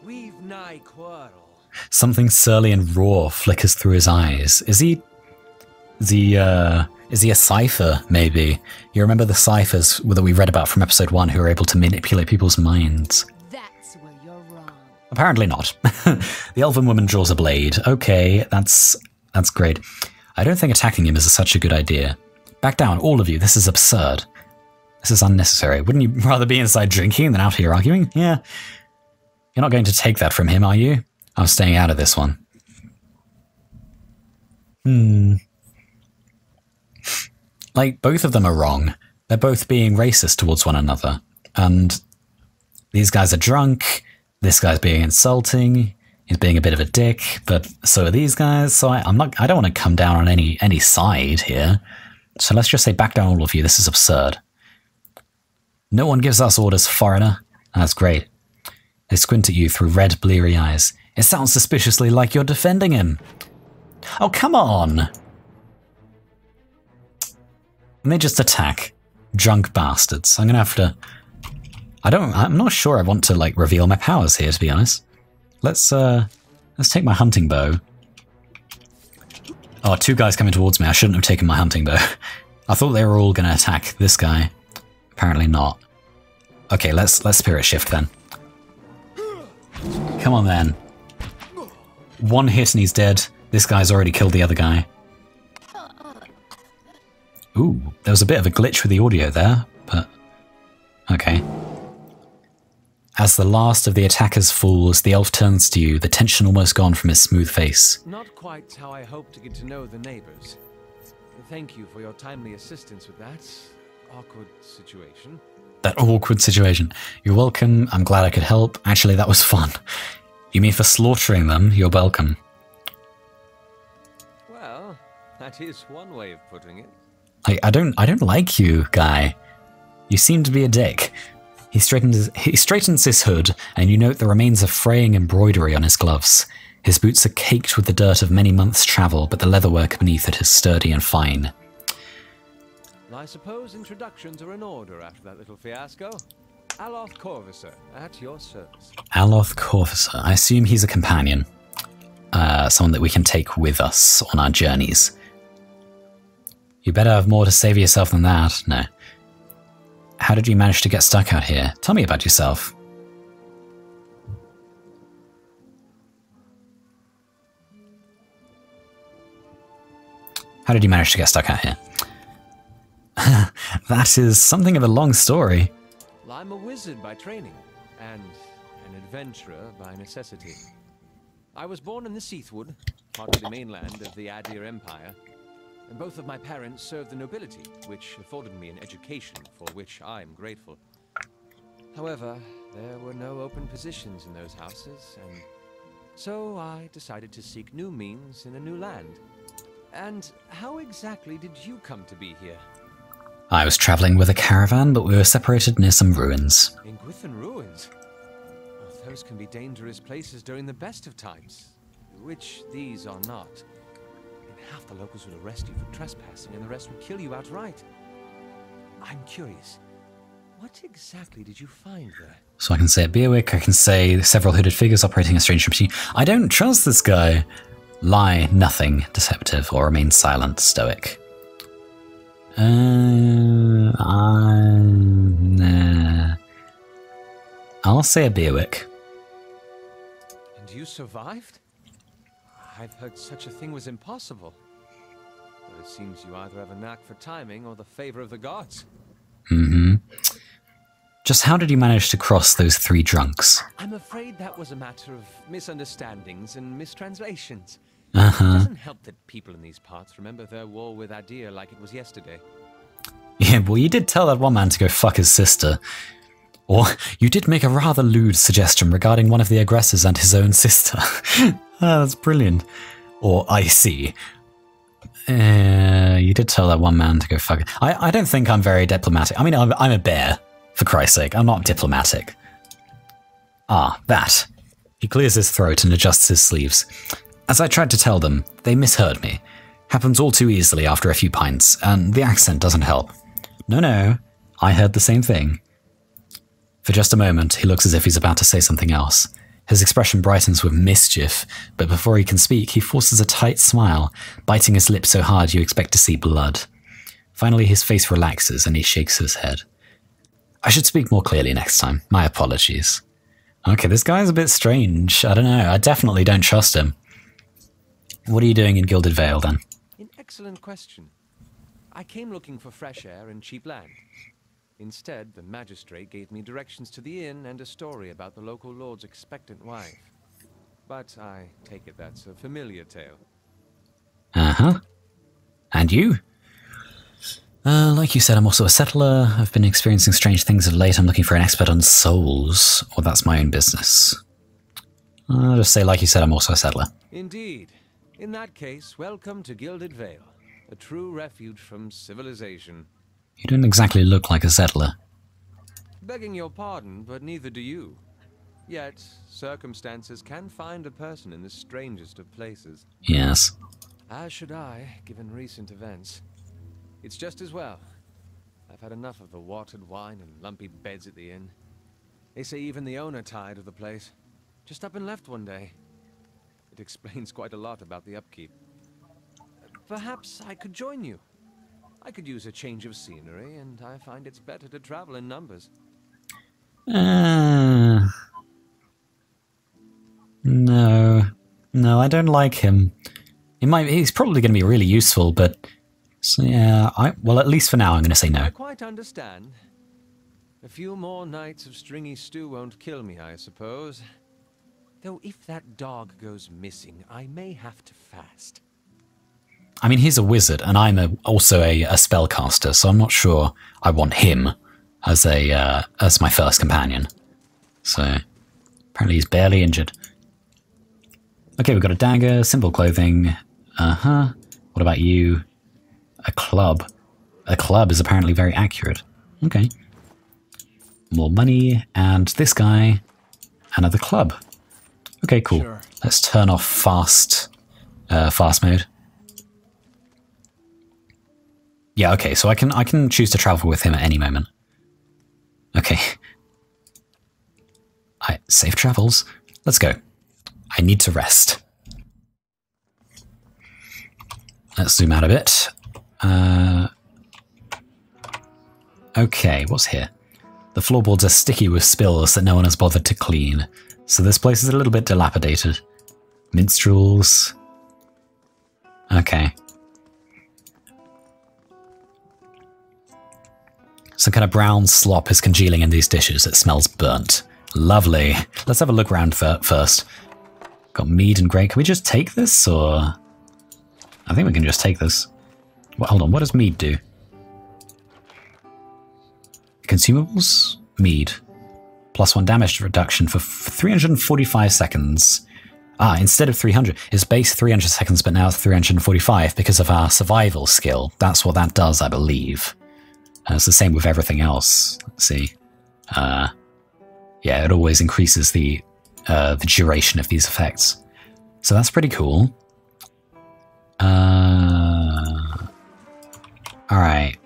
We've nigh quarrel. Something surly and raw flickers through his eyes. Is he a cipher, maybe? You remember the ciphers that we read about from episode 1 who are able to manipulate people's minds? That's where you're wrong. Apparently not. The elven woman draws a blade. Okay, that's great. I don't think attacking him is such a good idea. Back down, all of you. This is absurd. This is unnecessary. Wouldn't you rather be inside drinking than out here arguing? Yeah. You're not going to take that from him, are you? I'm staying out of this one. Like, both of them are wrong. They're both being racist towards one another. And these guys are drunk. This guy's being insulting. He's being a bit of a dick. But so are these guys. So I don't want to come down on any side here. So let's just say back down, all of you. This is absurd. No one gives us orders, foreigner. That's great. They squint at you through red, bleary eyes. It sounds suspiciously like you're defending him. Oh, come on! And they just attack. Drunk bastards. I'm gonna have to... I'm not sure I want to, like, reveal my powers here, to be honest. Let's take my hunting bow. Oh, two guys coming towards me. I shouldn't have taken my hunting bow. I thought they were all gonna attack this guy. Apparently not. Okay, let's spirit shift then. Come on then. One hit and he's dead. This guy's already killed the other guy. Ooh, there was a bit of a glitch with the audio there, but... okay. As the last of the attackers falls, the elf turns to you, the tension almost gone from his smooth face. Not quite how I hoped to get to know the neighbors. Thank you for your timely assistance with that awkward situation. That awkward situation. You're welcome. I'm glad I could help. Actually, that was fun. You mean for slaughtering them? You're welcome. Well, that is one way of putting it. I don't like you, guy. You seem to be a dick. He straightens his hood, and you note the remains of fraying embroidery on his gloves. His boots are caked with the dirt of many months' travel, but the leatherwork beneath it is sturdy and fine. I suppose introductions are in order after that little fiasco. Aloth Corvusser, at your service. Aloth Corvusser. I assume he's a companion. Someone that we can take with us on our journeys. You better have more to say for yourself than that. No. How did you manage to get stuck out here? Tell me about yourself. How did you manage to get stuck out here? That is something of a long story. Well, I'm a wizard by training, and an adventurer by necessity. I was born in the Seathwood, part of the mainland of the Adir Empire, and both of my parents served the nobility, which afforded me an education for which I'm grateful. However, there were no open positions in those houses, and so I decided to seek new means in a new land. And how exactly did you come to be here? I was travelling with a caravan, but we were separated near some ruins. In Gwithan ruins? Well, those can be dangerous places during the best of times, which these are not. And half the locals would arrest you for trespassing, and the rest would kill you outright. I'm curious, what exactly did you find there? So I can say a Beerwick, I can say several hooded figures operating a strange machine. I don't trust this guy. Lie, nothing, deceptive, or remain silent, stoic. Nah. I'll say a Beerwick. And you survived? I've heard such a thing was impossible. But it seems you either have a knack for timing or the favor of the gods. Mm-hmm. Just how did you manage to cross those three drunks? I'm afraid that was a matter of misunderstandings and mistranslations. Uh-huh. It doesn't help that people in these parts remember their war with Adir like it was yesterday. Yeah, well, you did tell that one man to go fuck his sister. Or you did make a rather lewd suggestion regarding one of the aggressors and his own sister. That's brilliant. Or I see. You did tell that one man to go fuck it. I don't think I'm very diplomatic. I mean, I'm a bear, for Christ's sake. I'm not diplomatic. Ah, that. He clears his throat and adjusts his sleeves. As I tried to tell them, they misheard me. Happens all too easily after a few pints, and the accent doesn't help. No, I heard the same thing. For just a moment, he looks as if he's about to say something else. His expression brightens with mischief, but before he can speak, he forces a tight smile, biting his lip so hard you expect to see blood. Finally, his face relaxes and he shakes his head. I should speak more clearly next time. My apologies. Okay, this guy's a bit strange. I don't know. I definitely don't trust him. What are you doing in Gilded Vale, then? An excellent question. I came looking for fresh air and cheap land. Instead, the magistrate gave me directions to the inn and a story about the local lord's expectant wife. But I take it that's a familiar tale. Uh-huh. And you? Like you said, I'm also a settler. I've been experiencing strange things of late. I'm looking for an expert on souls. Or that's my own business. I'll just say, like you said, I'm also a settler. Indeed. In that case, welcome to Gilded Vale, a true refuge from civilization. You don't exactly look like a settler. Begging your pardon, but neither do you. Yet, circumstances can find a person in the strangest of places. Yes. As should I, given recent events. It's just as well. I've had enough of the watered wine and lumpy beds at the inn. They say even the owner tired of the place. Just up and left one day. It explains quite a lot about the upkeep. Perhaps I could join you. I could use a change of scenery, and I find it's better to travel in numbers. No. No, I don't like him. He's probably going to be really useful, but... So yeah, well, at least for now, I'm going to say no. I quite understand. A few more nights of stringy stew won't kill me, I suppose. Though if that dog goes missing, I may have to fast. I mean, he's a wizard, and I'm also a spellcaster, so I'm not sure I want him as my first companion. So, apparently he's barely injured. Okay, we've got a dagger, simple clothing. Uh-huh. What about you? A club. A club is apparently very accurate. Okay. More money, and this guy, another club. Okay, cool. Sure. Let's turn off fast mode. Yeah, okay, so I can choose to travel with him at any moment. Okay. Safe travels. Let's go. I need to rest. Let's zoom out a bit. Okay, what's here? The floorboards are sticky with spills that no one has bothered to clean, so this place is a little bit dilapidated. Minstrels. Okay. Some kind of brown slop is congealing in these dishes. It smells burnt. Lovely. Let's have a look around first. Got mead and grain. Can we just take this, or...? I think we can just take this. Well, hold on, what does mead do? Consumables? Mead. +1 damage reduction for 345 seconds. Ah, instead of 300. It's base 300 seconds, but now it's 345 because of our survival skill. That's what that does, I believe. It's the same with everything else. Let's see. Yeah, it always increases the duration of these effects. So that's pretty cool. Alright.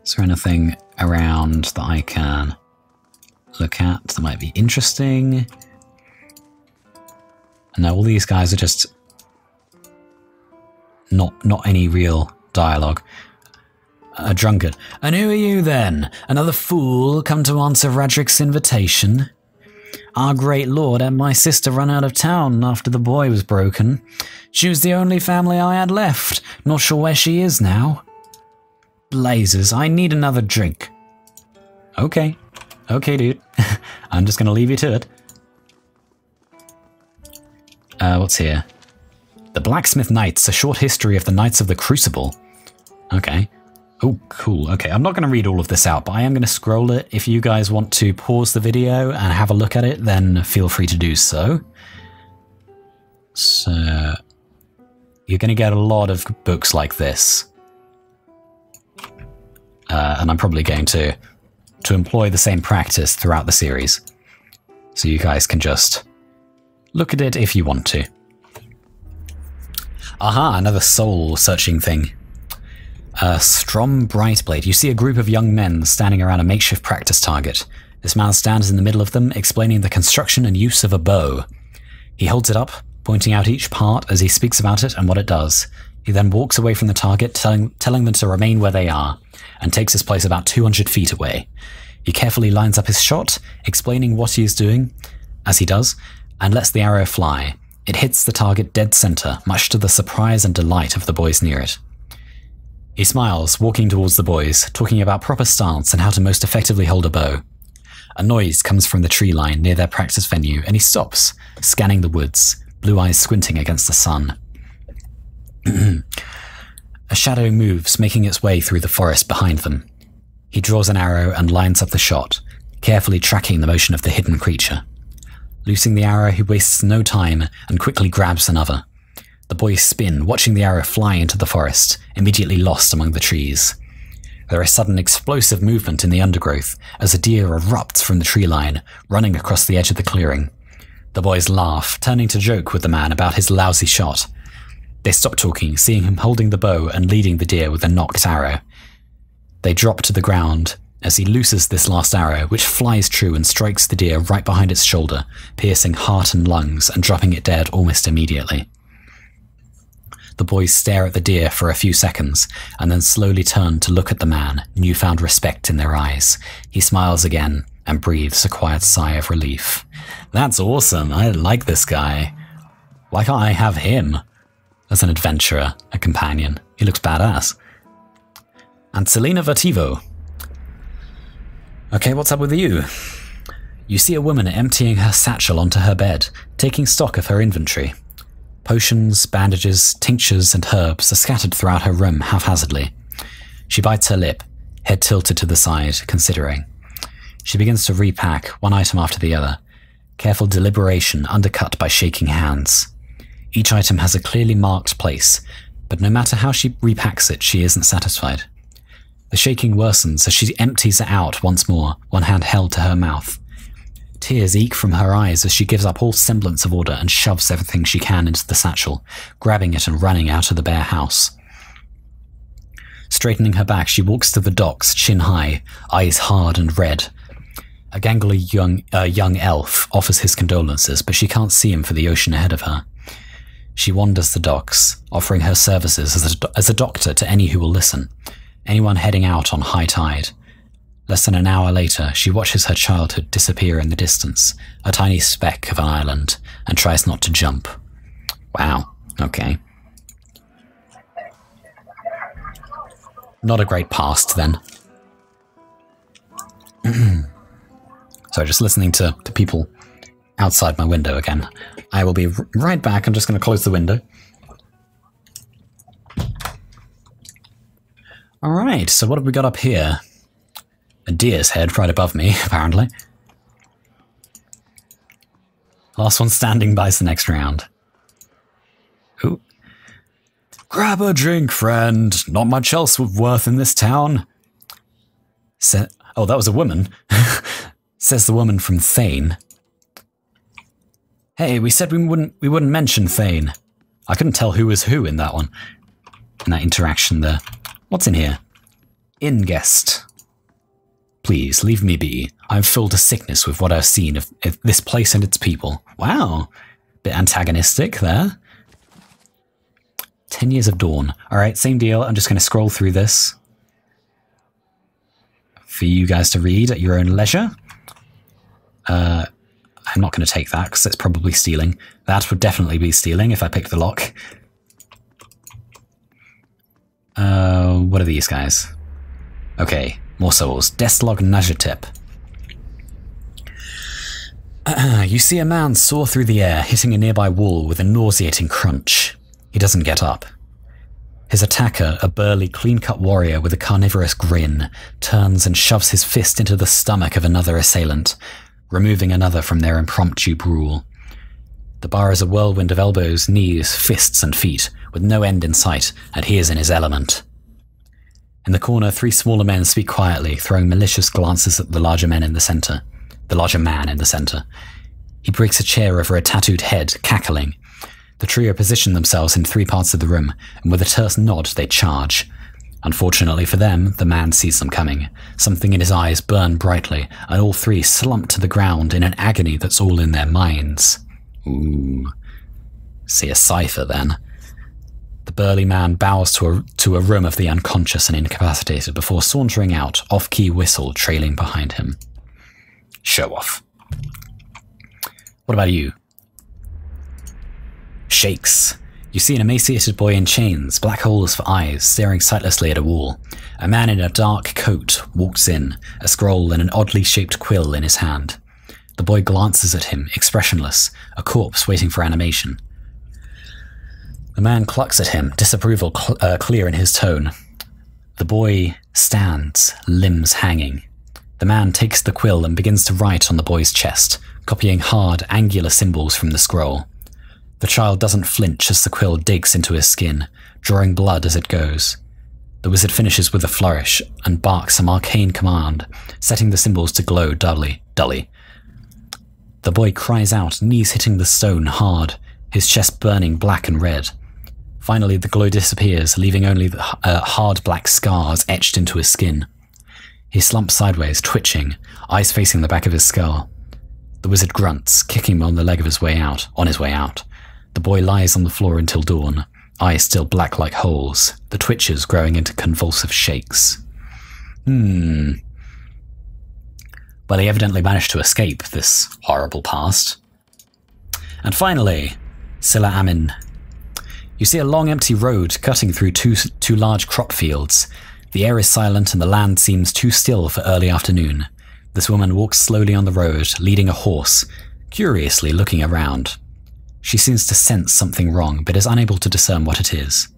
Is there anything around that I can look at that might be interesting? No, all these guys are just not any real dialogue. A drunkard. And who are you then? Another fool come to answer Radric's invitation? Our great lord had my sister run out of town after the boy was broken. She was the only family I had left. Not sure where she is now. Blazes, I need another drink. Okay. Okay, dude. I'm just gonna leave you to it. What's here? The Blacksmith Knights, a short history of the Knights of the Crucible. Okay. Oh, cool. Okay, I'm not going to read all of this out, but I am going to scroll it. If you guys want to pause the video and have a look at it, then feel free to do so. So, you're going to get a lot of books like this. And I'm probably going to employ the same practice throughout the series. So you guys can just look at it if you want to. Aha, another soul-searching thing. Strom Brightblade. You see a group of young men standing around a makeshift practice target. This man stands in the middle of them, explaining the construction and use of a bow. He holds it up, pointing out each part as he speaks about it and what it does. He then walks away from the target, telling them to remain where they are, and takes his place about 200 feet away. He carefully lines up his shot, explaining what he is doing, as he does, and lets the arrow fly. It hits the target dead center, much to the surprise and delight of the boys near it. He smiles, walking towards the boys, talking about proper stance and how to most effectively hold a bow. A noise comes from the tree line near their practice venue, and he stops, scanning the woods, blue eyes squinting against the sun. A shadow moves, making its way through the forest behind them. He draws an arrow and lines up the shot, carefully tracking the motion of the hidden creature. Loosing the arrow, he wastes no time and quickly grabs another. The boys spin, watching the arrow fly into the forest, immediately lost among the trees. There is sudden explosive movement in the undergrowth as a deer erupts from the tree line, running across the edge of the clearing. The boys laugh, turning to joke with the man about his lousy shot. They stop talking, seeing him holding the bow and leading the deer with a nocked arrow. They drop to the ground as he looses this last arrow, which flies true and strikes the deer right behind its shoulder, piercing heart and lungs and dropping it dead almost immediately. The boys stare at the deer for a few seconds, and then slowly turn to look at the man, newfound respect in their eyes. He smiles again, and breathes a quiet sigh of relief. That's awesome, I like this guy. Why can't I have him as an adventurer, a companion? He looks badass. And Selena Vertivo. Okay, what's up with you? You see a woman emptying her satchel onto her bed, taking stock of her inventory. Potions, bandages, tinctures, and herbs are scattered throughout her room haphazardly. She bites her lip, head tilted to the side, considering. She begins to repack, one item after the other. Careful deliberation undercut by shaking hands. Each item has a clearly marked place, but no matter how she repacks it, she isn't satisfied. The shaking worsens as she empties it out once more, one hand held to her mouth. Tears eke from her eyes as she gives up all semblance of order and shoves everything she can into the satchel, grabbing it and running out of the bare house. Straightening her back, she walks to the docks, chin high, eyes hard and red. A gangly young elf offers his condolences, but she can't see him for the ocean ahead of her. She wanders the docks, offering her services as a doctor to any who will listen, anyone heading out on high tide. Less than an hour later, she watches her childhood disappear in the distance, a tiny speck of an island, and tries not to jump. Wow, okay. Not a great past, then. So just listening to people outside my window again. I will be right back. I'm just going to close the window. Alright, so what have we got up here? A deer's head right above me, apparently. Last one standing buys the next round. Ooh. Grab a drink, friend. Not much else worth in this town. Oh, that was a woman. Says the woman from Thane. Hey, we said we wouldn't mention Thane. I couldn't tell who was who in that one. In that interaction there. What's in here? Inn guest. Please, leave me be. I'm filled to sickness with what I've seen of this place and its people. Wow. Bit antagonistic there. 10 Years of Dawn. Alright, same deal. I'm just going to scroll through this for you guys to read at your own leisure. I'm not going to take that because it's probably stealing. That would definitely be stealing if I picked the lock. What are these guys? Okay, more souls. Deslog Najatep. You see a man soar through the air, hitting a nearby wall with a nauseating crunch. He doesn't get up. His attacker, a burly, clean-cut warrior with a carnivorous grin, turns and shoves his fist into the stomach of another assailant, removing another from their impromptu brawl. The bar is a whirlwind of elbows, knees, fists, and feet, with no end in sight, and he is in his element. In the corner, 3 smaller men speak quietly, throwing malicious glances at the larger man in the center. He breaks a chair over a tattooed head, cackling. The trio position themselves in 3 parts of the room, and with a terse nod, they charge. Unfortunately for them, the man sees them coming. Something in his eyes burn brightly, and all 3 slump to the ground in an agony that's all in their minds. Ooh. See a cipher, then. The burly man bows to a room of the unconscious and incapacitated before sauntering out, off-key whistle trailing behind him. Show off. What about you? Shakes. You see an emaciated boy in chains, black holes for eyes, staring sightlessly at a wall. A man in a dark coat walks in, a scroll and an oddly shaped quill in his hand. The boy glances at him, expressionless, a corpse waiting for animation. The man clucks at him, disapproval clear in his tone. The boy stands, limbs hanging. The man takes the quill and begins to write on the boy's chest, copying hard, angular symbols from the scroll. The child doesn't flinch as the quill digs into his skin, drawing blood as it goes. The wizard finishes with a flourish and barks some arcane command, setting the symbols to glow dully. The boy cries out, knees hitting the stone hard, his chest burning black and red. Finally, the glow disappears, leaving only the hard black scars etched into his skin. He slumps sideways, twitching, eyes facing the back of his skull. The wizard grunts, kicking him on the leg of his way out. The boy lies on the floor until dawn, eyes still black like holes, the twitches growing into convulsive shakes. Well, he evidently managed to escape this horrible past. And finally, Silla Amin. You see a long empty road cutting through two large crop fields. The air is silent and the land seems too still for early afternoon. This woman walks slowly on the road, leading a horse, curiously looking around. She seems to sense something wrong, but is unable to discern what it is.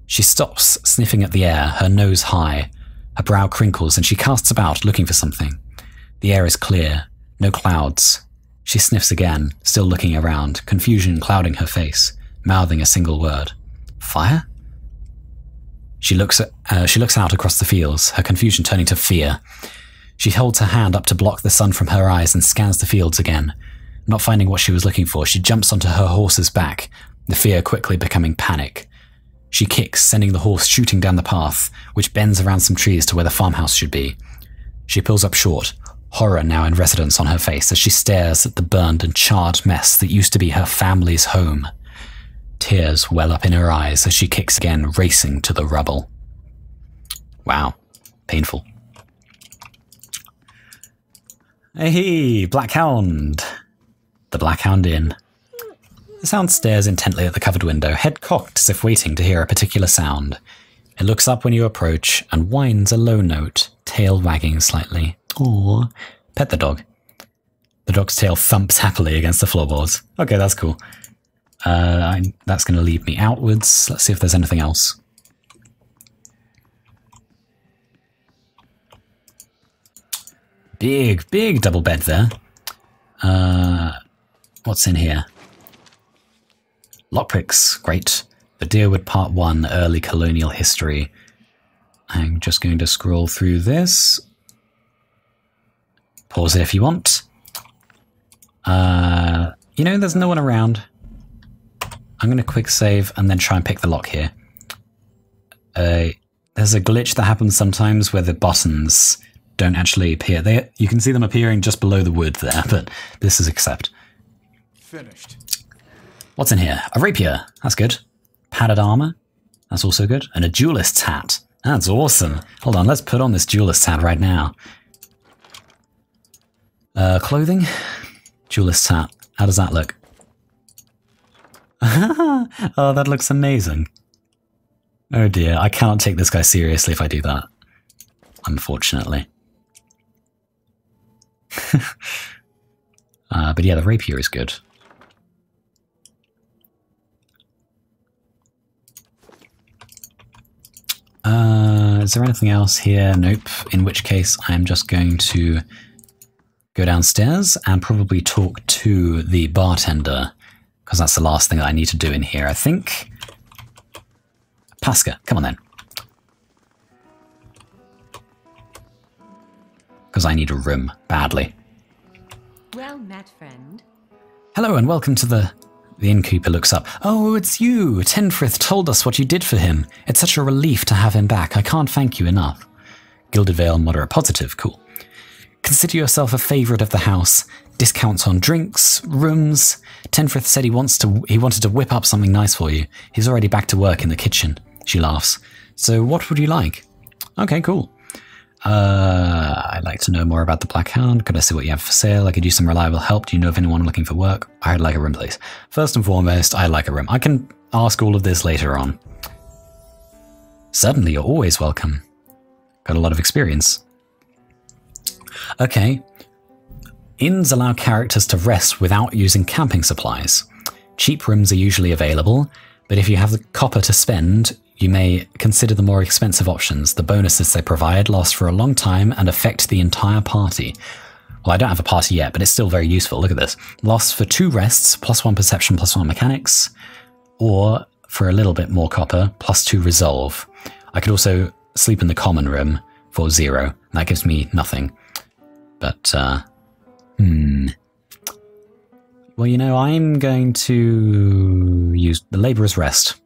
She stops, sniffing at the air, her nose high. Her brow crinkles, and she casts about, looking for something. The air is clear, no clouds. She sniffs again, still looking around, confusion clouding her face, mouthing a single word. Fire? She looks out across the fields, her confusion turning to fear. She holds her hand up to block the sun from her eyes and scans the fields again. Not finding what she was looking for, she jumps onto her horse's back, the fear quickly becoming panic. She kicks, sending the horse shooting down the path, which bends around some trees to where the farmhouse should be. She pulls up short, horror now in residence on her face as she stares at the burned and charred mess that used to be her family's home. Tears well up in her eyes as she kicks again, racing to the rubble. Wow. Painful. Hey, Black Hound. The Black Hound Inn. The Hound stares intently at the covered window, head cocked as if waiting to hear a particular sound. It looks up when you approach and whines a low note, tail wagging slightly. Aww. Pet the dog. The dog's tail thumps happily against the floorboards. Okay, that's cool. That's going to lead me outwards. Let's see if there's anything else. Big double bed there. What's in here? Lockpicks, great. The Deerwood Part 1, Early Colonial History. I'm just going to scroll through this. Pause it if you want. You know, there's no one around. I'm going to quick save and then try and pick the lock here. There's a glitch that happens sometimes where the buttons don't actually appear. You can see them appearing just below the wood there, but this is accept. Finished. What's in here? A rapier. That's good. Padded armor. That's also good. And a duelist's hat. That's awesome. Hold on, let's put on this duelist's hat right now. Clothing. Duelist's hat. How does that look? Oh, that looks amazing. Oh dear, I cannot take this guy seriously if I do that. Unfortunately. But yeah, the rapier is good. Is there anything else here? Nope. In which case, I'm just going to go downstairs and probably talk to the bartender, because that's the last thing that I need to do in here, I think. Pasca, come on then. Because I need a room, badly. Well met, friend. Hello and welcome to the innkeeper looks up. Oh, it's you! Tenfrith told us what you did for him. It's such a relief to have him back. I can't thank you enough. Gilded Vale, moderate positive, cool. Consider yourself a favourite of the house. Discounts on drinks, rooms. Tenfrith said he wanted to whip up something nice for you. He's already back to work in the kitchen. She laughs. So what would you like? Okay, cool. I'd like to know more about the Black Hound. Could I see what you have for sale? I could use some reliable help. Do you know of anyone looking for work? I'd like a room, please. First and foremost, I'd like a room. I can ask all of this later on. Certainly, you're always welcome. Got a lot of experience. Okay. Inns allow characters to rest without using camping supplies. Cheap rooms are usually available, but if you have the copper to spend, you may consider the more expensive options. The bonuses they provide last for a long time and affect the entire party. Well, I don't have a party yet, but it's still very useful. Look at this. Lasts for 2 rests, +1 perception, +1 mechanics, or for a little bit more copper, +2 resolve. I could also sleep in the common room for 0. That gives me nothing. But, well, you know, I'm going to use the Labourer's Rest.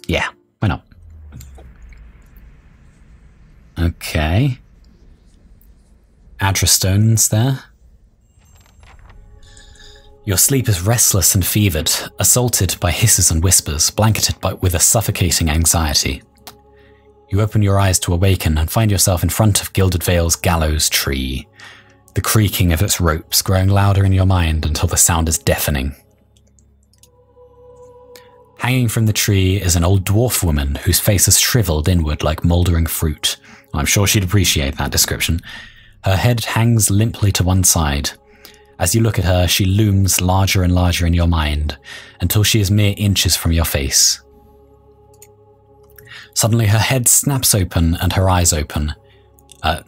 Yeah, why not? Okay. Adrastone's there. Your sleep is restless and fevered, assaulted by hisses and whispers, blanketed with a suffocating anxiety. You open your eyes to awaken and find yourself in front of Gilded Vale's gallows tree, the creaking of its ropes growing louder in your mind until the sound is deafening. Hanging from the tree is an old dwarf woman whose face is shriveled inward like mouldering fruit. I'm sure she'd appreciate that description. Her head hangs limply to one side. As you look at her, she looms larger and larger in your mind, until she is mere inches from your face. Suddenly her head snaps open and her eyes open. Her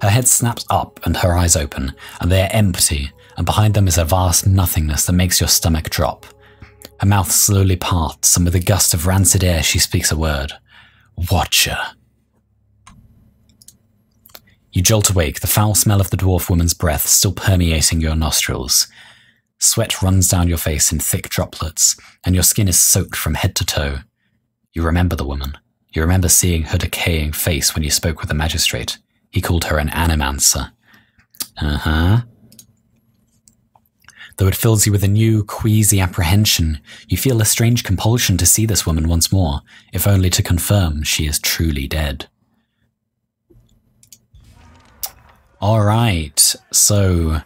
head snaps up and her eyes open, and they are empty, and behind them is a vast nothingness that makes your stomach drop. Her mouth slowly parts, and with a gust of rancid air she speaks a word. Watcher. You jolt awake, the foul smell of the dwarf woman's breath still permeating your nostrils. Sweat runs down your face in thick droplets, and your skin is soaked from head to toe. You remember the woman. You remember seeing her decaying face when you spoke with the magistrate. He called her an animancer. Though it fills you with a new, queasy apprehension, you feel a strange compulsion to see this woman once more, if only to confirm she is truly dead. Alright, so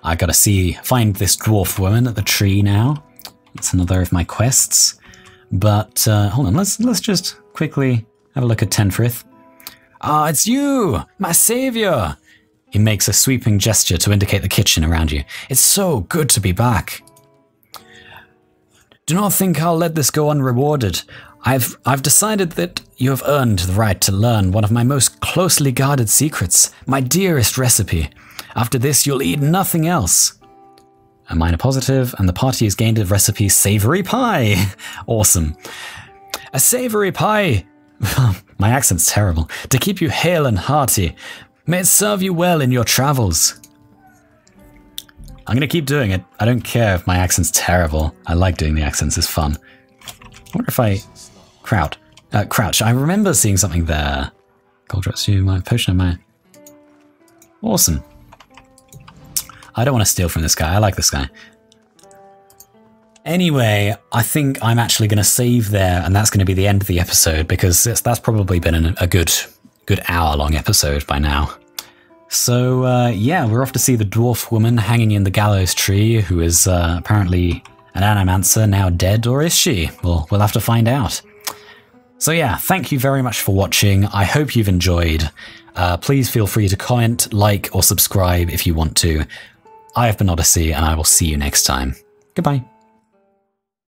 I gotta find this dwarf woman at the tree now. It's another of my quests. But, hold on, let's just quickly have a look at Tenfrith. Ah, it's you! My savior! He makes a sweeping gesture to indicate the kitchen around you. It's so good to be back. Do not think I'll let this go unrewarded. I've decided that you have earned the right to learn one of my most closely guarded secrets, my dearest recipe. After this, you'll eat nothing else. A minor positive, and the party has gained a recipe savory pie. Awesome. A savory pie. My accent's terrible. To keep you hale and hearty. May it serve you well in your travels. I'm going to keep doing it. I don't care if my accent's terrible. I like doing the accents. It's fun. I wonder if I... Crouch. I remember seeing something there. Gold drops you, my potion of my... Awesome. I don't want to steal from this guy. I like this guy. Anyway, I think I'm actually going to save there, and that's going to be the end of the episode, because that's probably been a good hour-long episode by now. So, yeah, we're off to see the dwarf woman hanging in the gallows tree, who is apparently an animancer, now dead, or is she? We'll have to find out. So yeah, thank you very much for watching. I hope you've enjoyed. Please feel free to comment, like, or subscribe if you want to. I have been Odyssey, and I will see you next time. Goodbye.